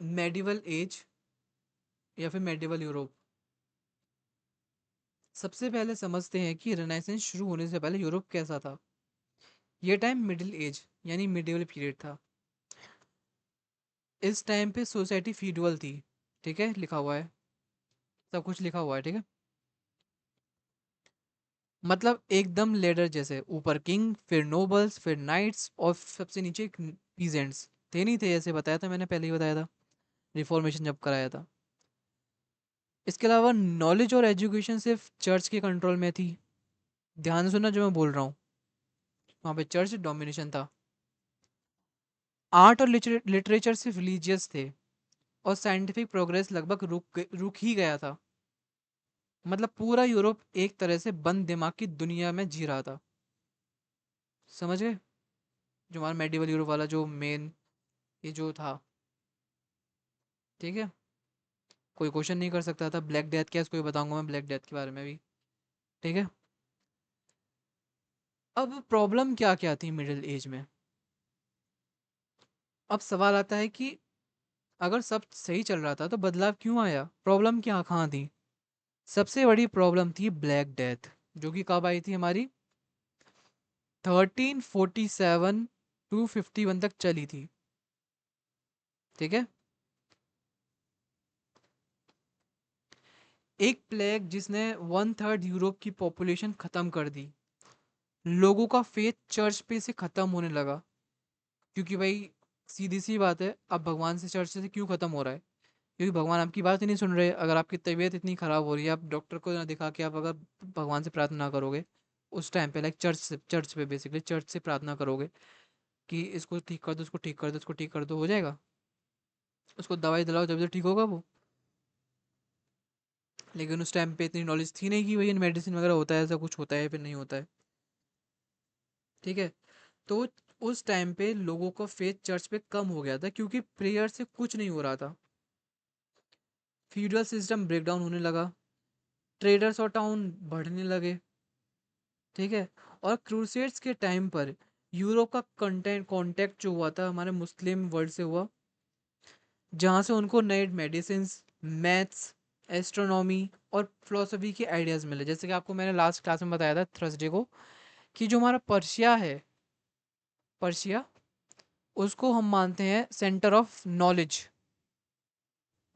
मेडिवल एज या फिर मेडिवल यूरोप। सबसे पहले समझते हैं कि रेनेसेंस शुरू होने से पहले यूरोप कैसा था। ये टाइम मिडिल एज यानी मिडिवल पीरियड था। इस टाइम पे सोसाइटी फ्यूडल थी। ठीक है, लिखा हुआ है, सब कुछ लिखा हुआ है, ठीक है। मतलब एकदम लेडर जैसे, ऊपर किंग, फिर नोबल्स, फिर नाइट्स और सबसे नीचे पीजेंट्स। थे नहीं थे, ऐसे बताया था मैंने, पहले ही बताया था रिफॉर्मेशन जब कराया था। इसके अलावा नॉलेज और एजुकेशन सिर्फ चर्च के कंट्रोल में थी। ध्यान से सुनना जो मैं बोल रहा हूँ, वहाँ पे चर्च डोमिनेशन था। आर्ट और लिटरेचर सिर्फ रिलीजियस थे, और साइंटिफिक प्रोग्रेस लगभग रुक ही गया था। मतलब पूरा यूरोप एक तरह से बंद दिमाग की दुनिया में जी रहा था। समझ गए? जो हमारा मेडिवल यूरोप वाला जो मेन ये जो था, ठीक है। कोई क्वेश्चन नहीं कर सकता था। ब्लैक डेथ क्या है, इसको भी बताऊंगा मैं, ब्लैक डेथ के बारे में भी, ठीक है। अब प्रॉब्लम क्या क्या थी मिडिल एज में। अब सवाल आता है कि अगर सब सही चल रहा था तो बदलाव क्यों आया, प्रॉब्लम क्या कहाँ थी। सबसे बड़ी प्रॉब्लम थी ब्लैक डेथ, जो कि कब आई थी हमारी, 1347 टू 51 तक चली थी, ठीक है। एक प्लेग जिसने 1/3 यूरोप की पॉपुलेशन खत्म कर दी। लोगों का फेथ चर्च पे से खत्म होने लगा, क्योंकि भाई सीधी सी बात है, अब भगवान से चर्च से क्यों खत्म हो रहा है, क्योंकि भगवान आपकी बात ही नहीं सुन रहे। अगर आपकी तबीयत इतनी खराब हो रही है, आप डॉक्टर को ना दिखा के आप अगर भगवान से प्रार्थना ना करोगे उस टाइम पे, लाइक चर्च पे बेसिकली चर्च से प्रार्थना करोगे कि इसको ठीक कर दो, इसको ठीक कर दो, इसको ठीक कर दो, हो जाएगा। उसको दवाई दिलाओ जब तो ठीक होगा वो। लेकिन उस टाइम पे इतनी नॉलेज थी नहीं कि भाई मेडिसिन वगैरह होता है, ऐसा कुछ होता है फिर नहीं होता है, ठीक है। तो उस टाइम पे लोगों का फेथ चर्च पे कम हो गया था, क्योंकि प्रेयर से कुछ नहीं हो रहा था। फ्यूडल सिस्टम ब्रेक डाउन होने लगा, ट्रेडर्स और टाउन बढ़ने लगे, ठीक है। और क्रूसेड्स के टाइम पर यूरोप का कंटेंट कांटेक्ट जो हुआ था हमारे मुस्लिम वर्ल्ड से हुआ, जहाँ से उनको नए मेडिसिन, मैथ्स, एस्ट्रोनॉमी और फिलोसफी के आइडियाज़ मिले। जैसे कि आपको मैंने लास्ट क्लास में बताया था थर्सडे को, कि जो हमारा पर्शिया है, पर्शिया, उसको हम मानते हैं सेंटर ऑफ नॉलेज।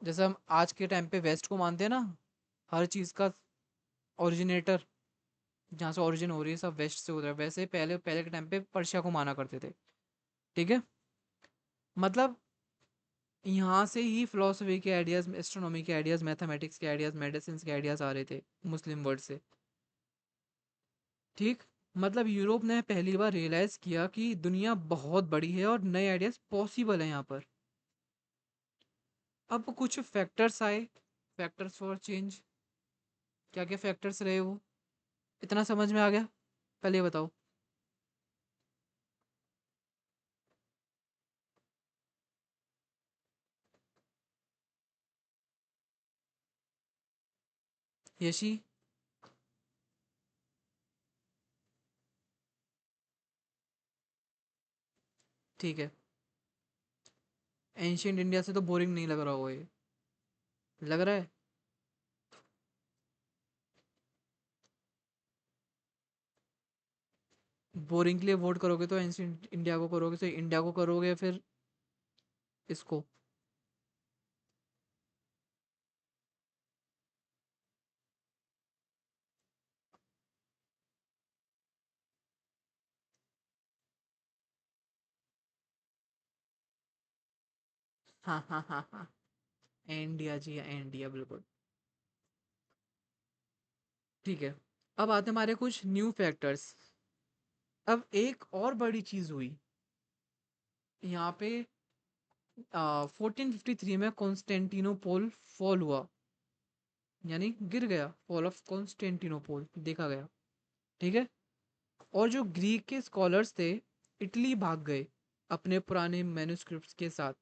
जैसे हम आज के टाइम पे वेस्ट को मानते हैं ना, हर चीज़ का ओरिजिनेटर, जहाँ से ओरिजिन हो रही है सब वेस्ट से हो रहा है, वैसे पहले पहले के टाइम पे पर्शिया को माना करते थे, ठीक है। मतलब यहाँ से ही फिलोसफी के आइडियाज़, एस्ट्रोनॉमी के आइडियाज़, मैथमेटिक्स के आइडियाज़, मेडिसिन के आइडियाज़ आ रहे थे मुस्लिम वर्ल्ड से, ठीक। मतलब यूरोप ने पहली बार रियलाइज़ किया कि दुनिया बहुत बड़ी है और नए आइडियाज़ पॉसिबल हैं यहाँ पर। अब कुछ फैक्टर्स आए, फैक्टर्स फॉर चेंज। क्या क्या फैक्टर्स रहे वो, इतना समझ में आ गया, पहले ये बताओ। यशी, ठीक है। एंशियंट इंडिया से तो बोरिंग नहीं लग रहा होगा ये, लग रहा है। बोरिंग के लिए वोट करोगे तो एंशियंट इंडिया को करोगे, तो इंडिया को करोगे फिर इसको। हाँ हाँ हाँ हाँ, इंडिया जी, इंडिया बिल्कुल, ठीक है। अब आते हैं हमारे कुछ न्यू फैक्टर्स। अब एक और बड़ी चीज़ हुई यहाँ पे, 1453 में कॉन्स्टेंटिनोपोल फॉल हुआ, यानी गिर गया, फॉल ऑफ कॉन्स्टेंटिनोपोल देखा गया, ठीक है। और जो ग्रीक के स्कॉलर्स थे, इटली भाग गए अपने पुराने मैन्युस्क्रिप्ट्स के साथ,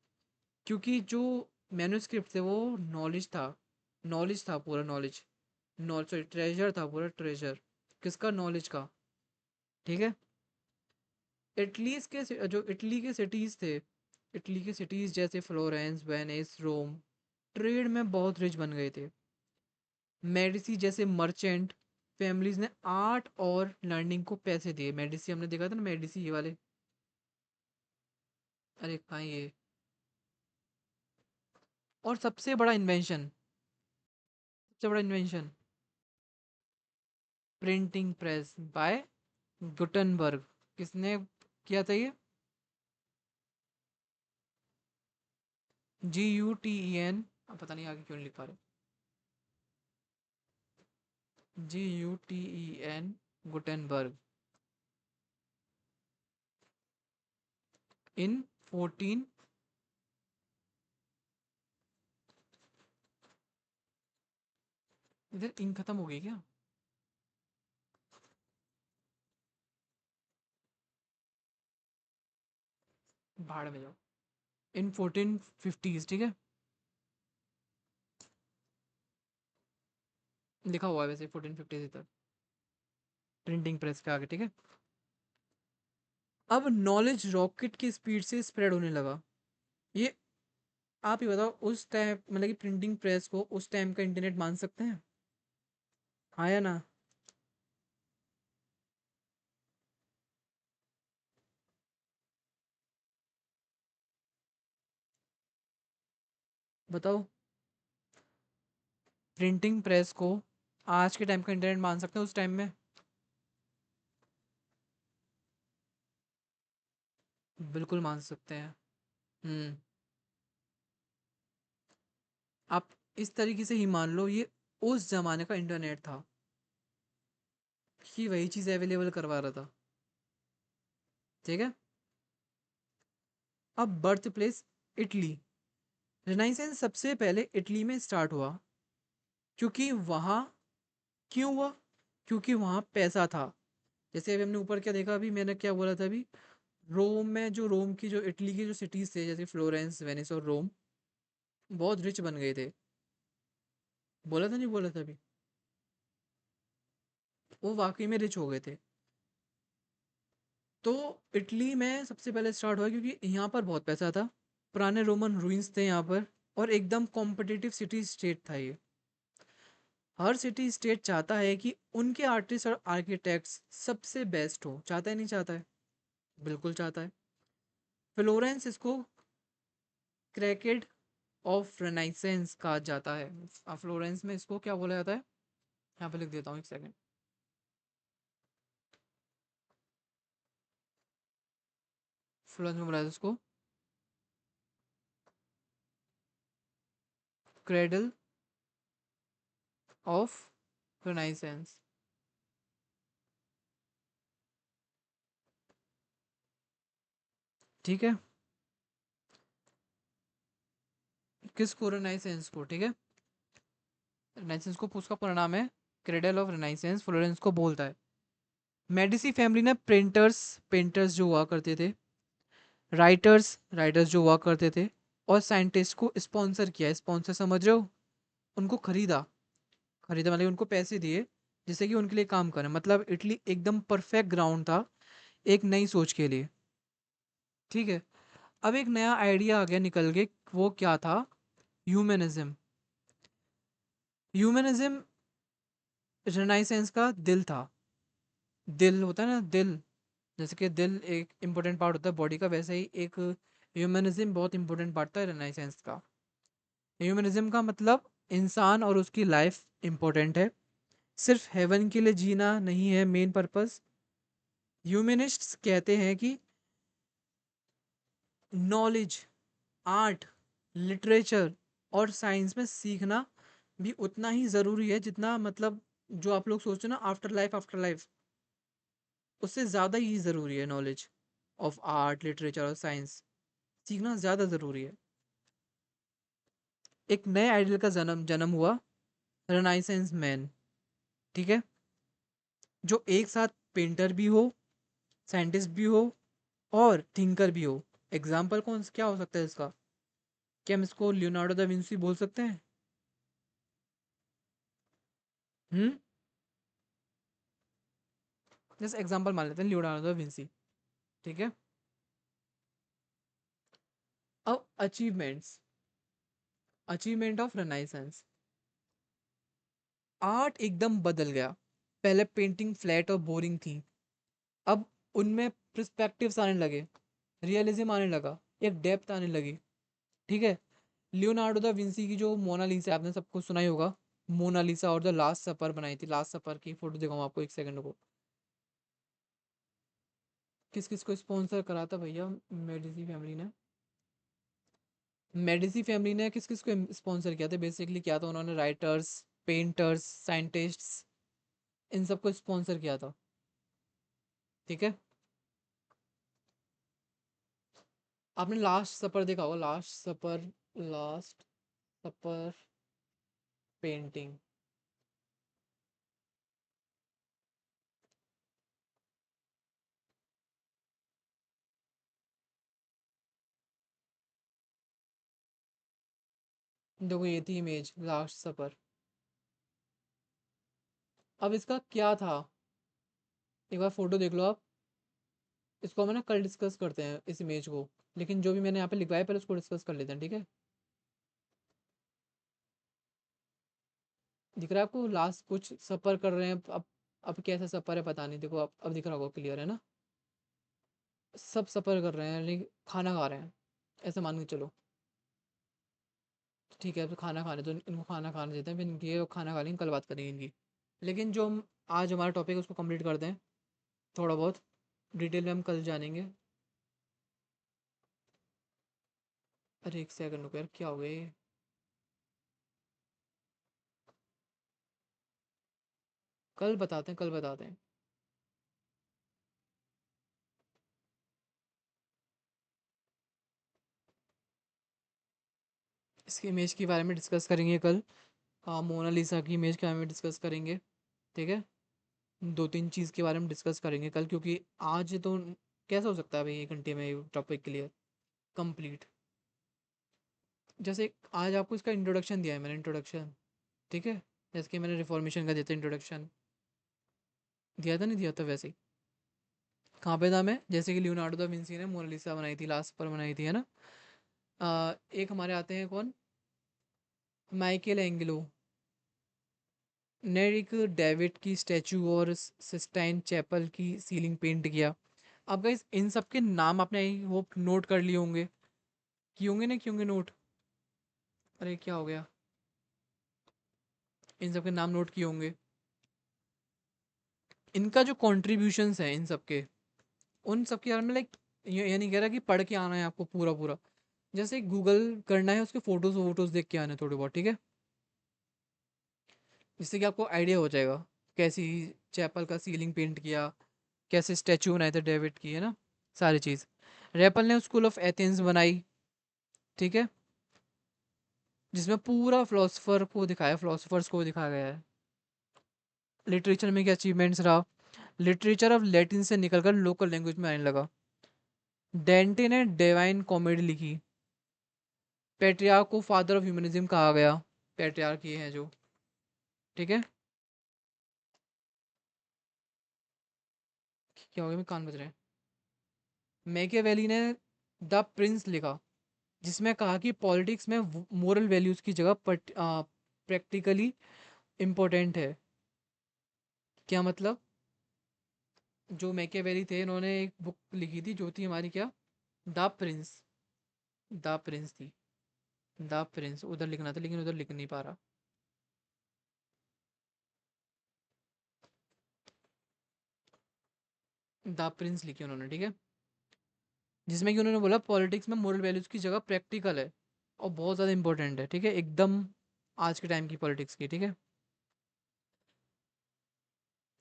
क्योंकि जो मैन्युस्क्रिप्ट थे वो नॉलेज था, नॉलेज था पूरा, नॉलेज, नॉलेज सॉरी ट्रेजर था पूरा, ट्रेजर किसका, नॉलेज का, ठीक है। इटली के जो इटली के सिटीज़ थे इटली की सिटीज जैसे फ्लोरेंस, वेनिस, रोम ट्रेड में बहुत रिच बन गए थे। मेडिसी जैसे मर्चेंट फैमिलीज ने आर्ट और लर्निंग को पैसे दिए। मेडिसी हमने देखा था ना, मेडिसी ये वाले। अरे कहाँ ये। और सबसे बड़ा invention printing press by Gutenberg. किसने किया था ये? GUTEN। पता नहीं आगे क्यों नहीं लिख पा रहे। GUTEN गुटेनबर्ग इन 14। इधर इंक खत्म हो गई क्या? भाड़ में जाओ। इन 1450s, ठीक है, लिखा हुआ है वैसे 1450s इधर प्रिंटिंग प्रेस के आगे, ठीक है। अब नॉलेज रॉकेट की स्पीड से स्प्रेड होने लगा। ये आप ही बताओ, उस टाइम मतलब कि प्रिंटिंग प्रेस को उस टाइम का इंटरनेट मान सकते हैं? हाँ या ना? बताओ, प्रिंटिंग प्रेस को आज के टाइम का इंटरनेट मान सकते हैं उस टाइम में? बिल्कुल मान सकते हैं। हम्म। आप इस तरीके से ही मान लो, ये उस जमाने का इंटरनेट था कि वही चीज़ अवेलेबल करवा रहा था, ठीक है। अब बर्थ प्लेस इटली। रिनाइसेंस सबसे पहले इटली में स्टार्ट हुआ। क्योंकि वहाँ क्यों हुआ? क्योंकि वहाँ पैसा था। जैसे अभी हमने ऊपर क्या देखा, अभी मैंने क्या बोला था अभी, रोम में जो रोम की जो इटली की जो सिटीज थे जैसे फ्लोरेंस, वेनिस और रोम बहुत रिच बन गए थे। बोला था नहीं बोला था अभी? वो वाकई में रिच हो गए थे। तो इटली में सबसे पहले स्टार्ट हुआ क्योंकि यहाँ पर बहुत पैसा था। पुराने रोमन रूइंस थे यहाँ पर। और एकदम कॉम्पिटिटिव सिटी स्टेट था ये। हर सिटी स्टेट चाहता है कि उनके आर्टिस्ट और आर्किटेक्ट्स सबसे बेस्ट हो। चाहता है नहीं चाहता है? बिल्कुल चाहता है। फ्लोरेंस इसको क्रैकेड ऑफ रेनाइसेंस कहा जाता है। फ्लोरेंस में इसको क्या बोला जाता है? यहाँ पे लिख देता हूँ, एक सेकंड। फ्लोरेंस में बोला जाता है इसको क्रेडल ऑफ रेनाइसेंस, ठीक है। किसको? रेनाइसेंस को, ठीक है। रेनाइसेंस को उसका पूरा नाम है क्रेडल ऑफ रेनाइसेंस, फ्लोरेंस को बोलता है। मेडिसी फैमिली ने प्रिंटर्स, पेंटर्स जो हुआ करते थे, राइटर्स जो हुआ करते थे, और साइंटिस्ट को स्पॉन्सर किया। स्पॉन्सर समझ रहे हो? उनको खरीदा। खरीदा मतलब उनको पैसे दिए जिससे कि उनके लिए काम करें। मतलब इटली एकदम परफेक्ट ग्राउंड था एक नई सोच के लिए, ठीक है। अब एक नया आइडिया आ गया निकल के। वो क्या था? ह्यूमनिज्म। ह्यूमनिज्म रेनाइसेंस का दिल था। दिल होता है ना, दिल। जैसे कि दिल एक इम्पोर्टेंट पार्ट होता है बॉडी का, वैसे ही एक ह्यूमनिज्म बहुत इंपॉर्टेंट पार्ट था रेनाइसेंस का। ह्यूमनिज्म का मतलब इंसान और उसकी लाइफ इंपॉर्टेंट है, सिर्फ हेवन के लिए जीना नहीं है मेन पर्पस। ह्यूमनिस्ट्स कहते हैं कि नॉलेज, आर्ट, लिटरेचर और साइंस में सीखना भी उतना ही ज़रूरी है जितना, मतलब जो आप लोग सोचते हो ना आफ्टर लाइफ, उससे ज़्यादा ही ज़रूरी है नॉलेज ऑफ आर्ट, लिटरेचर और साइंस। सीखना ज़्यादा ज़रूरी है। एक नए आइडियल का जन्म जन्म हुआ, रेनाइसेंस मैन, ठीक है। जो एक साथ पेंटर भी हो, साइंटिस्ट भी हो और थिंकर भी हो। एग्जाम्पल कौन क्या हो सकता है इसका? क्या हम इसको लियोनार्डो दा विंसी बोल सकते हैं? हम्म। जैसे एग्जाम्पल मान लेते हैं लियोनार्डो दा विंसी, ठीक है। अब achievements, achievement of Renaissance, art एकदम बदल गया। पहले पेंटिंग फ्लैट और बोरिंग थी, अब उनमें पर्सपेक्टिव्स आने लगे, रियलिज्म आने लगा, एक डेप्थ आने लगी। ठीक है। लियोनार्डो दा विंसी की जो मोनालिसा, आपने सबको सुना ही होगा, मोनालिसा और द लास्ट सपर बनाई थी। लास्ट सपर की फोटो दिखाऊं आपको, एक सेकंड को। किस किस को स्पॉन्सर करा था भैया मेडिसी फैमिली ने? मेडिसी फैमिली ने किस किस को स्पॉन्सर किया था? बेसिकली क्या था, उन्होंने राइटर्स, पेंटर्स, साइंटिस्ट्स, इन सबको स्पॉन्सर किया था। ठीक है। आपने लास्ट सपर देखा होगा, लास्ट सपर, लास्ट सपर पेंटिंग। देखो ये थी इमेज, लास्ट सपर। अब इसका क्या था, एक बार फोटो देख लो आप। इसको हम ना कल डिस्कस करते हैं इस इमेज को, लेकिन जो भी मैंने यहाँ पे लिखवाया पहले उसको डिस्कस कर लेते हैं, ठीक है। दिख रहा है आपको? लास्ट कुछ सफर कर रहे हैं अब कैसा सफर है पता नहीं, देखो अब दिख रहा होगा, क्लियर है ना? सब सफर कर रहे हैं, लेकिन खाना खा रहे हैं, ऐसे मान के चलो। ठीक है, अब तो खाना खा रहे हैं, तो इनको खाना खाने देते हैं, फिर इनकी ये खाना खा लेंगे, कल बात करेंगे इनकी। लेकिन जो हम आज हमारा टॉपिक है उसको कंप्लीट करते हैं, थोड़ा बहुत डिटेल में हम कल जानेंगे। अरे एक सेकंड रुको यार, क्या हो गया ये? कल बताते हैं, कल बताते हैं। इसकी इमेज के बारे में डिस्कस करेंगे कल। हाँ, मोनालिसा की इमेज के बारे में डिस्कस करेंगे। ठीक है। दो तीन चीज़ के बारे में डिस्कस करेंगे कल, क्योंकि आज तो कैसा हो सकता है भाई 1 घंटे में टॉपिक क्लियर कंप्लीट? जैसे आज आपको इसका इंट्रोडक्शन दिया है मैंने, इंट्रोडक्शन। ठीक है। जैसे कि मैंने रिफॉर्मेशन का दिया था इंट्रोडक्शन, दिया था नहीं दिया था वैसे ही। कहाँ पे था मैं? जैसे कि लियोनार्डो दा विंसी ने मोनालिसा बनाई थी, लास्ट पर बनाई थी, है ना? एक हमारे आते हैं कौन, माइकल एंगलो ने एक डेविड की स्टैचू और सिस्टाइन चैपल की सीलिंग पेंट किया। अब गाइस इन सब के नाम आपने वो नोट कर लिए होंगे, किए होंगे ना, किए होंगे नोट? अरे क्या हो गया, इन सब के नाम नोट किए होंगे। इनका जो कॉन्ट्रीब्यूशंस है इन सब के, उन सब के बारे में लाइक, ये नहीं कह रहा कि पढ़ के आना है आपको पूरा पूरा, जैसे गूगल करना है, उसके फोटोज वोटोज देख के आने थोड़े बहुत, ठीक है। जिससे कि आपको आइडिया हो जाएगा कैसी चैपल का सीलिंग पेंट किया, कैसे स्टैचू बनाए थे डेविड की, है ना? सारी चीज़। रेपल ने स्कूल ऑफ एथेंस बनाई। ठीक है। जिसमें पूरा फिलोसफर को दिखाया, फिलोसफर्स को दिखाया गया है। लिटरेचर में क्या अचीवमेंट्स रहा, लिटरेचर ऑफ लैटिन से निकलकर लोकल लैंग्वेज में आने लगा। डेंटे ने डिवाइन कॉमेडी लिखी। पेट्रियार्क को फादर ऑफ ह्यूमनिज्म कहा गया। पेट्रियार्क ये हैं जो, ठीक है। क्या हो गया, मैं कान बज रहे हैं। मैकियावेली ने द प्रिंस लिखा, जिसमें कहा कि पॉलिटिक्स में मोरल वैल्यूज की जगह प्रैक्टिकली इम्पोर्टेंट है। क्या मतलब? जो मैकियावेली थे, इन्होंने एक बुक लिखी थी जो थी हमारी क्या, द प्रिंस। द प्रिंस थी, द प्रिंस उधर लिखना था लेकिन उधर लिख नहीं पा रहा। द प्रिंस लिखी उन्होंने, ठीक है। जिसमें कि उन्होंने बोला पॉलिटिक्स में मोरल वैल्यूज की जगह प्रैक्टिकल है और बहुत ज़्यादा इंपॉर्टेंट है, ठीक है, एकदम आज के टाइम की पॉलिटिक्स की, ठीक है।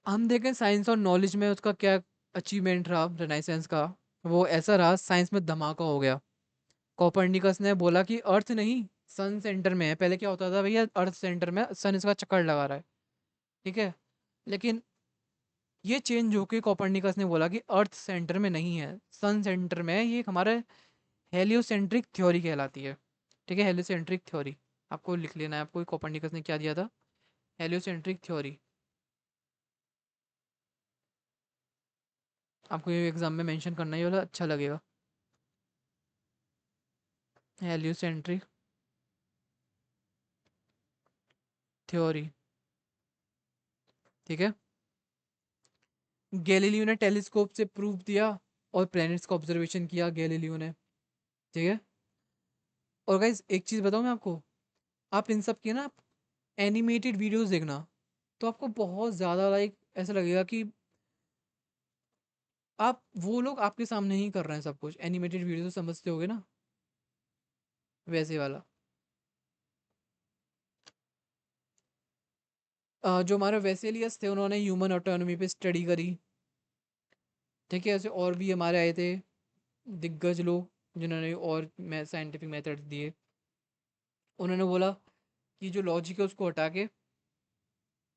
हम देखें साइंस और नॉलेज में उसका क्या अचीवमेंट रहा रेनाइसेंस का। वो ऐसा रहा, साइंस में धमाका हो गया। कोपरनिकस ने बोला कि अर्थ नहीं, सन सेंटर में है। पहले क्या होता था भैया, अर्थ सेंटर में, सन इसका चक्कर लगा रहा है, ठीक है। लेकिन ये चेंज होके कोपरनिकस ने बोला कि अर्थ सेंटर में नहीं है, सन सेंटर में है। ये एक हमारे हेलियोसेंट्रिक थ्योरी कहलाती है, ठीक है, हेलियोसेंट्रिक थ्योरी। आपको लिख लेना है, आपको कोपरनिकस ने क्या दिया था, हेलियोसेंट्रिक थ्योरी। आपको ये एग्जाम में मेंशन करना ही वाला अच्छा लगेगा। Heliocentric theory. ठीक है। गैलीलियो ने टेलीस्कोप से प्रूव दिया और प्लैनेट्स का ऑब्जर्वेशन किया गैलीलियो ने। ठीक है। और गाइस एक चीज़ बताऊं मैं आपको, आप इन सब की ना एनिमेटेड वीडियोस देखना, तो आपको बहुत ज़्यादा लाइक ऐसा लगेगा कि आप वो लोग आपके सामने ही कर रहे हैं सब कुछ। एनिमेटेड वीडियो तो समझते होगे ना, वैसे वाला। जो हमारे वेसेलियस थे उन्होंने ह्यूमन ऑटोनॉमी पे स्टडी करी। ठीक है। ऐसे और भी हमारे आए थे दिग्गज लोग जिन्होंने और साइंटिफिक मेथड्स दिए। उन्होंने बोला कि जो लॉजिक है उसको हटा के,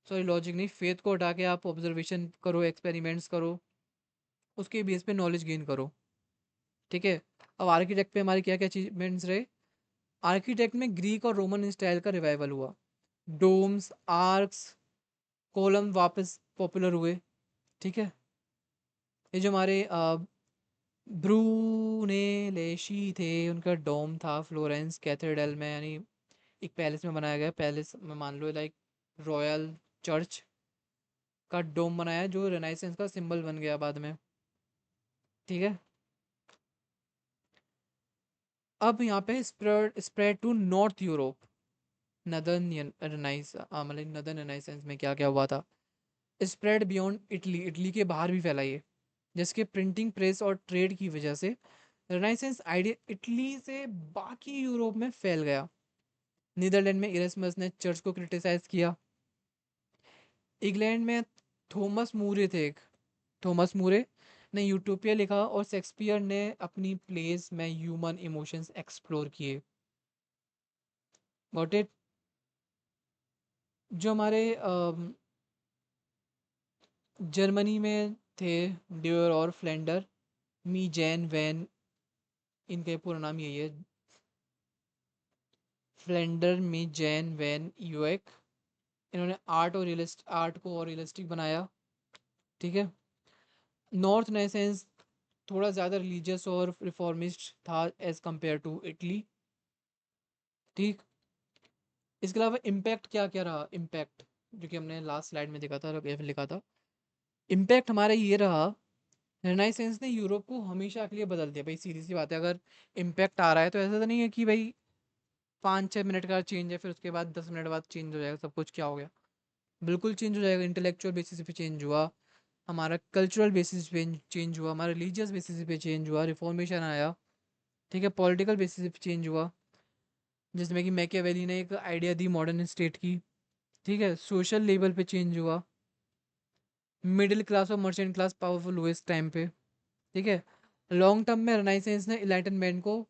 सॉरी लॉजिक नहीं, फेथ को हटा के आप ऑब्जर्वेशन करो, एक्सपेरिमेंट्स करो, उसके बेस पे नॉलेज गेन करो। ठीक है। अब आर्किटेक्ट पे हमारे क्या क्या अचीवमेंट्स रहे। आर्किटेक्ट में ग्रीक और रोमन स्टाइल का रिवाइवल हुआ। डोम्स, आर्क्स, कोलम वापस पॉपुलर हुए। ठीक है। ये जो हमारे ब्रूनेलेशी थे, उनका डोम था फ्लोरेंस कैथेड्रल में, यानी एक पैलेस में बनाया गया। पैलेस में मान लो लाइक रॉयल चर्च का डोम बनाया जो रेनाइसेंस का सिंबल बन गया बाद में। ठीक है। अब यहाँ पे spread spread to north Europe. Northern renaissance मतलब नदर्न रेनाइसेंस में क्या क्या हुआ था। स्प्रेड बियॉन्ड इटली, इटली के बाहर भी फैला ये, जिसके प्रिंटिंग प्रेस और ट्रेड की वजह से रेनाइसेंस आइडिया इटली से बाकी यूरोप में फैल गया। नीदरलैंड में इरेस्मस ने चर्च को क्रिटिसाइज किया। इंग्लैंड में थॉमस मूरे थे एक, थॉमस मूरे ने यूटोपिया लिखा और शेक्सपियर ने अपनी प्लेस में ह्यूमन इमोशंस एक्सप्लोर किए। Got it. जो हमारे जर्मनी में थे ड्यूर और फ्लेंडर, मी जैन वैन, इनका पूरा नाम यही है, फ्लेंडर मी जैन वैन यूएक। इन्होंने आर्ट को और रियलिस्टिक बनाया। ठीक है। नॉर्थ नेसेंस थोड़ा ज़्यादा रिलीजियस और रिफॉर्मिस्ट था एज कंपेयर टू इटली। ठीक। इसके अलावा इम्पैक्ट क्या क्या रहा। इम्पैक्ट जो कि हमने लास्ट स्लाइड में देखा था और लिखा था, इम्पैक्ट हमारा ये रहा, रेनाइसेंस ने यूरोप को हमेशा के लिए बदल दिया। भाई सीधी सी बात है, अगर इम्पैक्ट आ रहा है तो ऐसा तो नहीं है कि भाई 5-6 मिनट का चेंज है फिर उसके बाद 10 मिनट बाद चेंज हो जाएगा सब कुछ, क्या हो गया। बिल्कुल चेंज हो जाएगा। इंटेलेक्चुअल बेसिस पे चेंज हुआ, हमारा कल्चरल बेसिस पे चेंज हुआ, हमारा रिलीजियस बेसिस पे चेंज हुआ, रिफॉर्मेशन आया। ठीक है। पॉलिटिकल बेसिस पे चेंज हुआ, जिसमें कि मैकियावेली ने एक आइडिया दी मॉडर्न स्टेट की। ठीक है। सोशल लेवल पे चेंज हुआ, मिडिल क्लास और मर्चेंट क्लास पावरफुल हुए इस टाइम पे। ठीक है। लॉन्ग टर्म में रेनाइसेंस ने इलाइटनमेंट को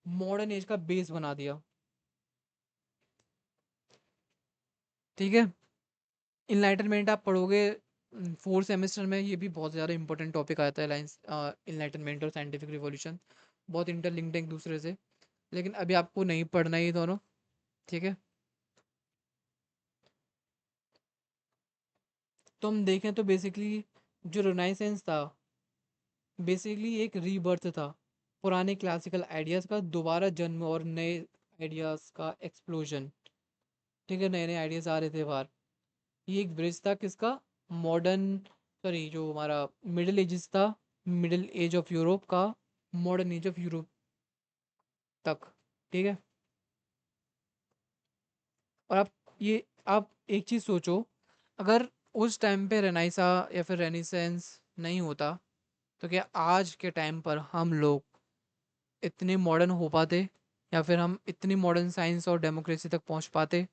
मॉडर्न एज का बेस बना दिया। ठीक है। इनलाइटनमेंट आप पढ़ोगे 4 सेमेस्टर में, ये भी बहुत ज़्यादा इंपॉर्टेंट टॉपिक आता है। लाइन्स इनलाइटनमेंट और साइंटिफिक रिवॉल्यूशन बहुत इंटरलिंक्ड है एक दूसरे से, लेकिन अभी आपको नहीं पढ़ना ये दोनों। ठीक है। तो हम देखें तो बेसिकली जो रेनाइसेंस था बेसिकली एक रीबर्थ था, पुराने क्लासिकल आइडियाज़ का दोबारा जन्म और नए आइडियाज़ का एक्सप्लोजन। ठीक है। नए नए आइडियाज़ आ रहे थे बाहर। ये एक ब्रिज था किसका, मॉडर्न, सॉरी जो हमारा मिडिल एजेस था, मिडिल एज ऑफ यूरोप का मॉडर्न एज ऑफ यूरोप तक। ठीक है। और आप एक चीज़ सोचो, अगर उस टाइम पे रेनाइसा या फिर रेनिसेंस नहीं होता तो क्या आज के टाइम पर हम लोग इतने मॉडर्न हो पाते, या फिर हम इतनी मॉडर्न साइंस और डेमोक्रेसी तक पहुंच पाते।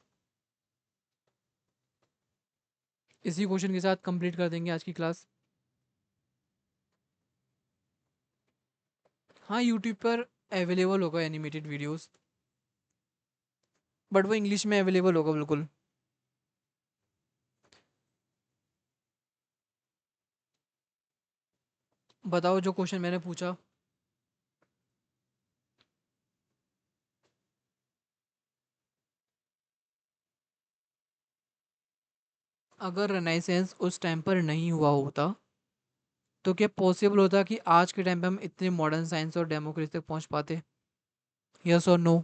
इसी क्वेश्चन के साथ कंप्लीट कर देंगे आज की क्लास। हाँ यूट्यूब पर अवेलेबल होगा एनिमेटेड वीडियोस, बट वो इंग्लिश में अवेलेबल होगा बिल्कुल। बताओ जो क्वेश्चन मैंने पूछा। अगर रेनाइसेंस उस टाइम पर नहीं हुआ होता तो क्या पॉसिबल होता कि आज के टाइम पे हम इतने मॉडर्न साइंस और डेमोक्रेसी तक पहुंच पाते। यस और नो?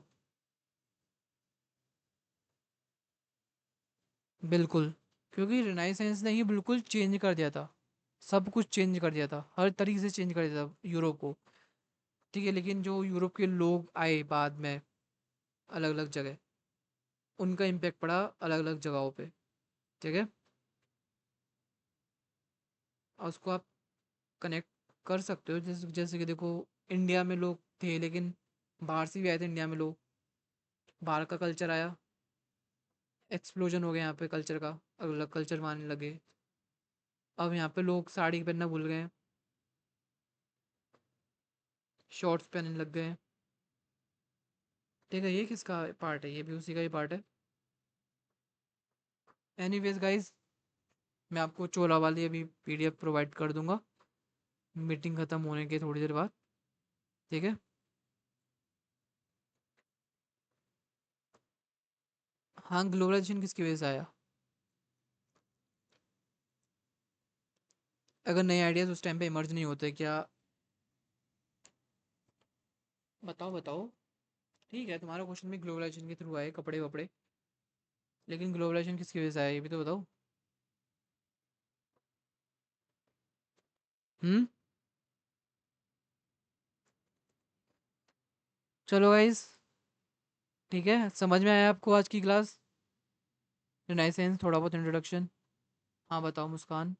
बिल्कुल, क्योंकि रिनाइसेंस ने ही बिल्कुल चेंज कर दिया था, सब कुछ चेंज कर दिया था, हर तरीके से चेंज कर दिया था यूरोप को। ठीक है, लेकिन जो यूरोप के लोग आए बाद में अलग अलग जगह, उनका इम्पेक्ट पड़ा अलग अलग जगहों पे। ठीक है, और उसको आप कनेक्ट कर सकते हो, जैसे जैसे कि देखो, इंडिया में लोग थे लेकिन बाहर से भी आए थे इंडिया में लोग, बाहर का कल्चर आया, एक्सप्लोजन हो गया यहाँ पे कल्चर का, अलग अलग कल्चर मानने लगे। अब यहाँ पे लोग साड़ी पहनना भूल गए हैं, शॉर्ट्स पहनने लग गए हैं। ठीक है, ये किसका पार्ट है? ये भी उसी का ही पार्ट है। एनीवेज गाइस, मैं आपको चोला वाली अभी पीडीएफ प्रोवाइड कर दूंगा मीटिंग ख़त्म होने के थोड़ी देर बाद। ठीक है, हाँ, ग्लोबलाइजेशन किसकी वजह से आया? अगर नए आइडियाज़ उस टाइम पे इमर्ज नहीं होते क्या? बताओ बताओ। ठीक है, तुम्हारा क्वेश्चन भी ग्लोबलाइजेशन के थ्रू आए, कपड़े वपड़े, लेकिन ग्लोबलाइजेशन किसकी वजह से आया ये भी तो बताओ। हम्म। चलो गाइस, ठीक है, समझ में आया आपको आज की क्लास? रिनाइसेंस, थोड़ा बहुत इंट्रोडक्शन। हाँ बताओ मुस्कान।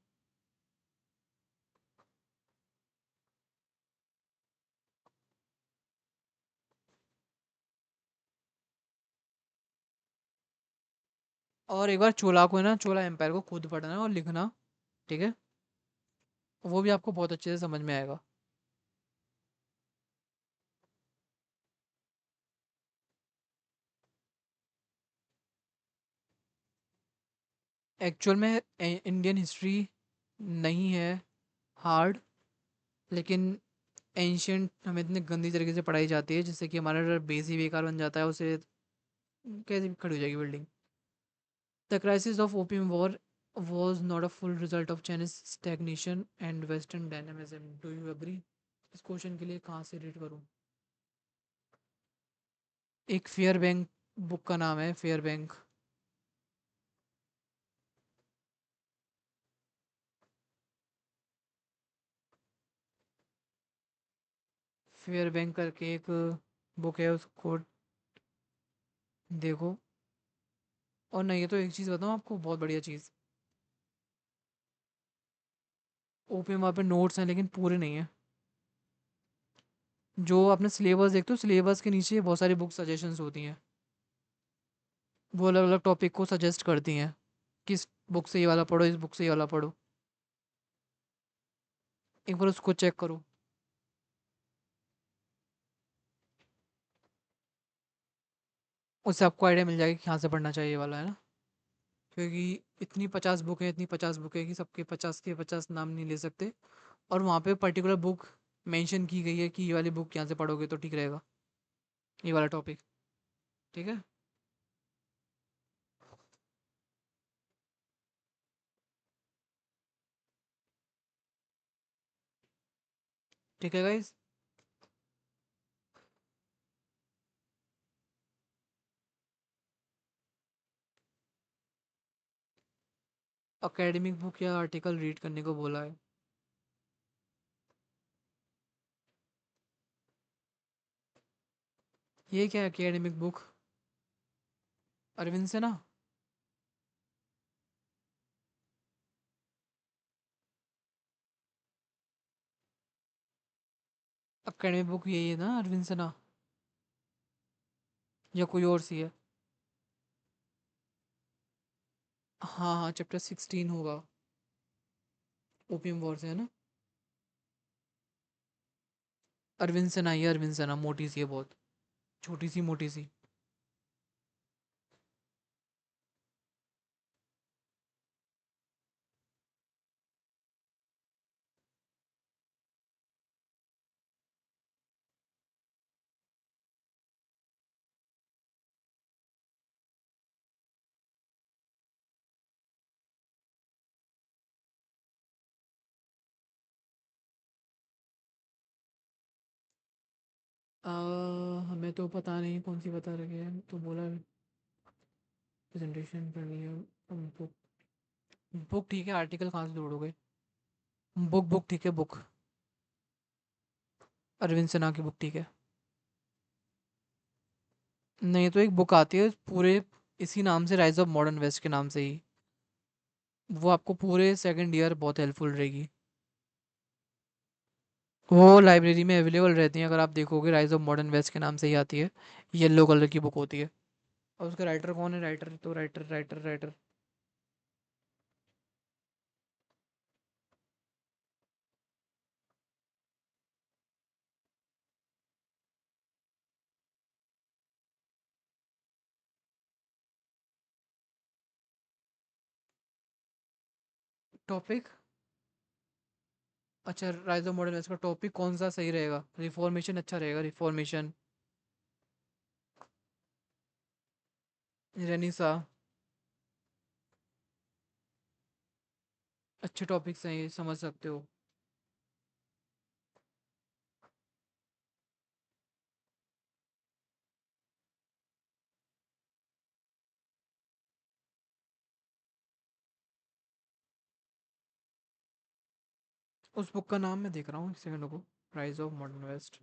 और एक बार चोला को है ना, चोला एम्पायर को खुद पढ़ना और लिखना। ठीक है, वो भी आपको बहुत अच्छे से समझ में आएगा। एक्चुअल में इंडियन हिस्ट्री नहीं है हार्ड, लेकिन एंशियंट हमें इतने गंदी तरीके से पढ़ाई जाती है जिससे कि हमारा बेस ही बेकार बन जाता है, उसे कैसे भी खड़ी हो जाएगी building. The crisis of opium war was not a full result of Chinese stagnation and Western dynamism. Do you agree? इस क्वेश्चन के लिए कहाँ से रीड करूँ? एक फेयर बैंक बुक का नाम है, फेयर बैंक। फेयर बैंक करके एक बुक है, उसको देखो। और नहीं, ये तो एक चीज़ बताऊँ आपको, बहुत बढ़िया चीज़, ओपीएम वहाँ पे नोट्स हैं लेकिन पूरे नहीं हैं। जो आपने सिलेबस देखते हो, सिलेबस के नीचे बहुत सारी बुक सजेशंस होती हैं, वो अलग अलग टॉपिक को सजेस्ट करती हैं, किस बुक से ये वाला पढ़ो, इस बुक से ये वाला पढ़ो। एक बार उसको चेक करो, उससे आपको आइडिया मिल जाएगा कि कहाँ से पढ़ना चाहिए ये वाला, है ना? क्योंकि इतनी 50 बुक है, इतनी 50 बुक है कि सबके 50 के 50 नाम नहीं ले सकते, और वहाँ पे पर्टिकुलर बुक मेंशन की गई है कि ये वाली बुक यहाँ से पढ़ोगे तो ठीक रहेगा, ये वाला टॉपिक। ठीक है, ठीक है गाइस। एकेडमिक बुक या आर्टिकल रीड करने को बोला है। ये क्या है एकेडमिक बुक? अरविंद से ना? एकेडमिक बुक यही है ना, अरविंद से ना? या कोई और सी है? हाँ हाँ, चैप्टर 16 होगा, ओपियम वॉर से, है ना? अरविंद से ना, ये अरविंद से ना मोटी सी है बहुत, छोटी सी मोटी सी। हमें मैं तो पता नहीं कौन सी बता रही है, तो बोला प्रेजेंटेशन करनी है। बुक, बुक ठीक है, आर्टिकल कहाँ से जोड़ोगे? बुक बुक ठीक है, बुक अरविंद सिन्हा की बुक ठीक है। नहीं तो एक बुक आती है पूरे इसी नाम से, राइज ऑफ मॉडर्न वेस्ट के नाम से ही, वो आपको पूरे सेकंड ईयर बहुत हेल्पफुल रहेगी। वो लाइब्रेरी में अवेलेबल रहती हैं, अगर आप देखोगे राइज ऑफ मॉडर्न वेस्ट के नाम से ही आती है, येलो कलर की बुक होती है। और उसका राइटर कौन है? राइटर तो राइटर राइटर राइटर टॉपिक। अच्छा, राइज ऑफ मॉडर्न वेस्ट का टॉपिक कौन सा सही रहेगा? रिफॉर्मेशन अच्छा रहेगा, रिफॉर्मेशन। रेनिसा। अच्छे टॉपिक्स हैं ये, समझ सकते हो। उस बुक का नाम मैं देख रहा हूँ, एक सेकंड को। Rise of modern West.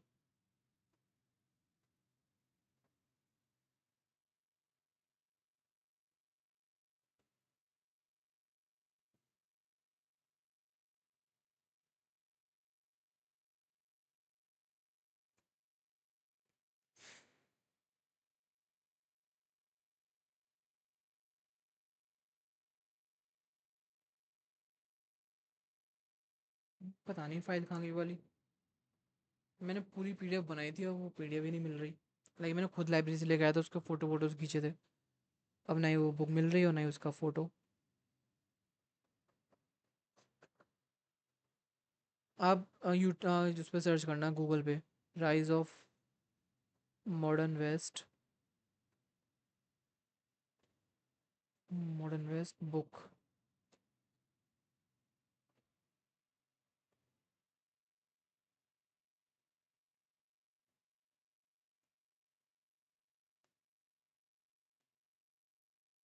पता नहीं फाइल कहाँ गई वाली। मैंने पूरी पीडीएफ बनाई थी और वो पीडीएफ ही नहीं मिल रही। लाइक मैंने खुद लाइब्रेरी से लेके आया था, उसके फोटो वोटोज खींचे थे। अब ना ही वो बुक मिल रही और ना ही उसका फोटो। आप उस पर सर्च करना गूगल पे, rise of modern West, modern West book.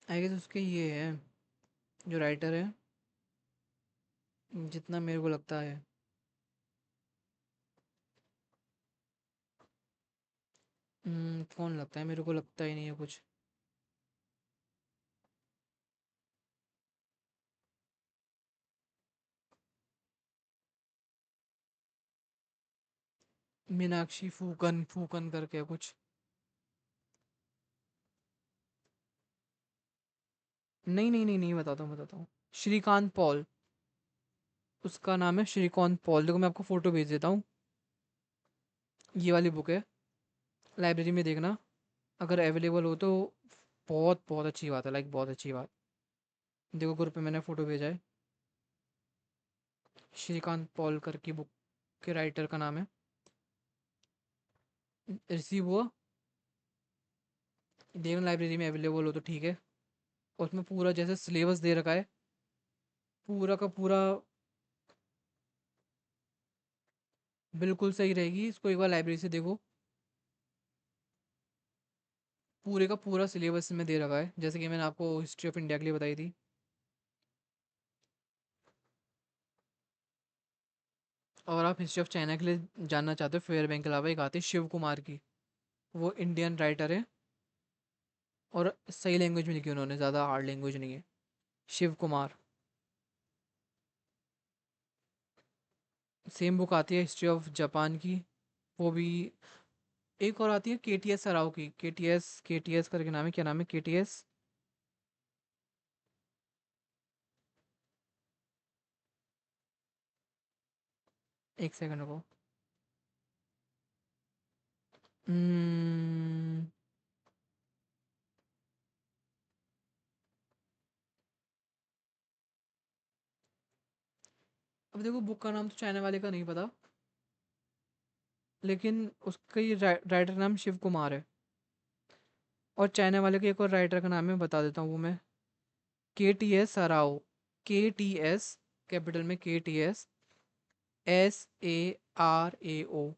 I guess उसके ये है, जो राइटर है, जितना मेरे को लगता है। कौन लगता है? मेरे को लगता ही नहीं है कुछ। मीनाक्षी फूकन फूकन करके है कुछ। नहीं नहीं नहीं नहीं, बताता हूँ बताता हूँ। श्रीकांत पॉल, उसका नाम है श्रीकांत पॉल। देखो मैं आपको फोटो भेज देता हूँ। ये वाली बुक है, लाइब्रेरी में देखना अगर अवेलेबल हो तो। बहुत बहुत अच्छी बात है, लाइक बहुत अच्छी बात। देखो ग्रुप पे मैंने फोटो भेजा है। श्रीकांत पॉल की बुक के राइटर का नाम है। रिसीव हुआ? देखना लाइब्रेरी में अवेलेबल हो तो ठीक है। और उसमें पूरा जैसे सिलेबस दे रखा है, पूरा का पूरा बिल्कुल सही रहेगी। इसको एक बार लाइब्रेरी से देखो, पूरे का पूरा सिलेबस में दे रखा है, जैसे कि मैंने आपको हिस्ट्री ऑफ इंडिया के लिए बताई थी। और आप हिस्ट्री ऑफ चाइना के लिए जानना चाहते हो, फेयर बैंक के अलावा एक आती है शिव कुमार की। वो इंडियन राइटर है और सही लैंग्वेज में लिखी है उन्होंने, ज़्यादा हार्ड लैंग्वेज नहीं है। शिव कुमार। सेम बुक आती है हिस्ट्री ऑफ जापान की, वो भी। एक और आती है के टी एस सराव की, के टी एस करके नाम है, क्या नाम है? के टी एस। एक सेकंड को। हम्म, अब देखो बुक का नाम तो चाइना वाले का नहीं पता, लेकिन उसका ये राइटर का नाम शिव कुमार है। और चाइना वाले के एक और राइटर का नाम है, बता देता हूँ वो मैं। के टी एस सराओ। के टी एस, कैपिटल में K T S, S A R A O.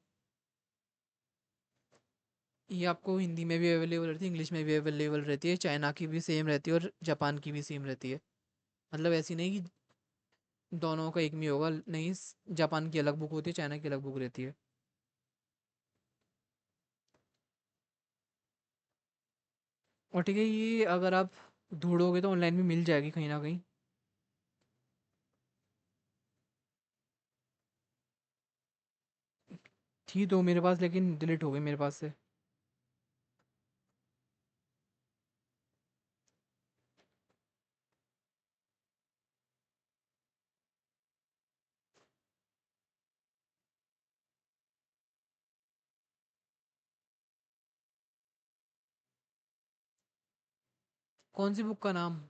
ये आपको हिंदी में भी अवेलेबल रहती है, इंग्लिश में भी अवेलेबल रहती है, चाइना की भी सेम रहती है और जापान की भी सेम रहती है। मतलब ऐसी नहीं कि दोनों का एक में होगा, नहीं, जापान की अलग बुक होती है, चाइना की अलग बुक रहती है। और ठीक है, ये अगर आप ढूंढोगे तो ऑनलाइन भी मिल जाएगी कहीं ना कहीं। थी तो मेरे पास, लेकिन डिलीट हो गई मेरे पास से। कौन सी बुक का नाम?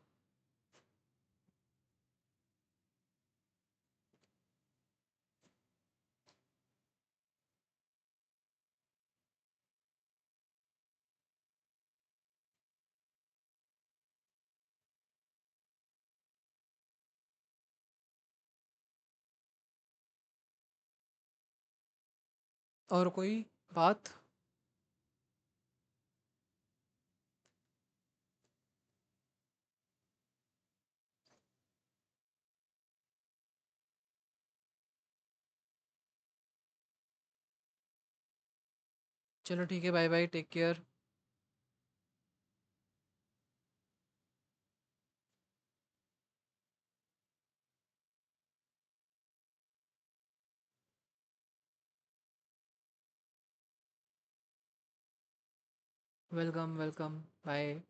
और कोई बात? चलो ठीक है, bye bye, take care. Welcome welcome, bye.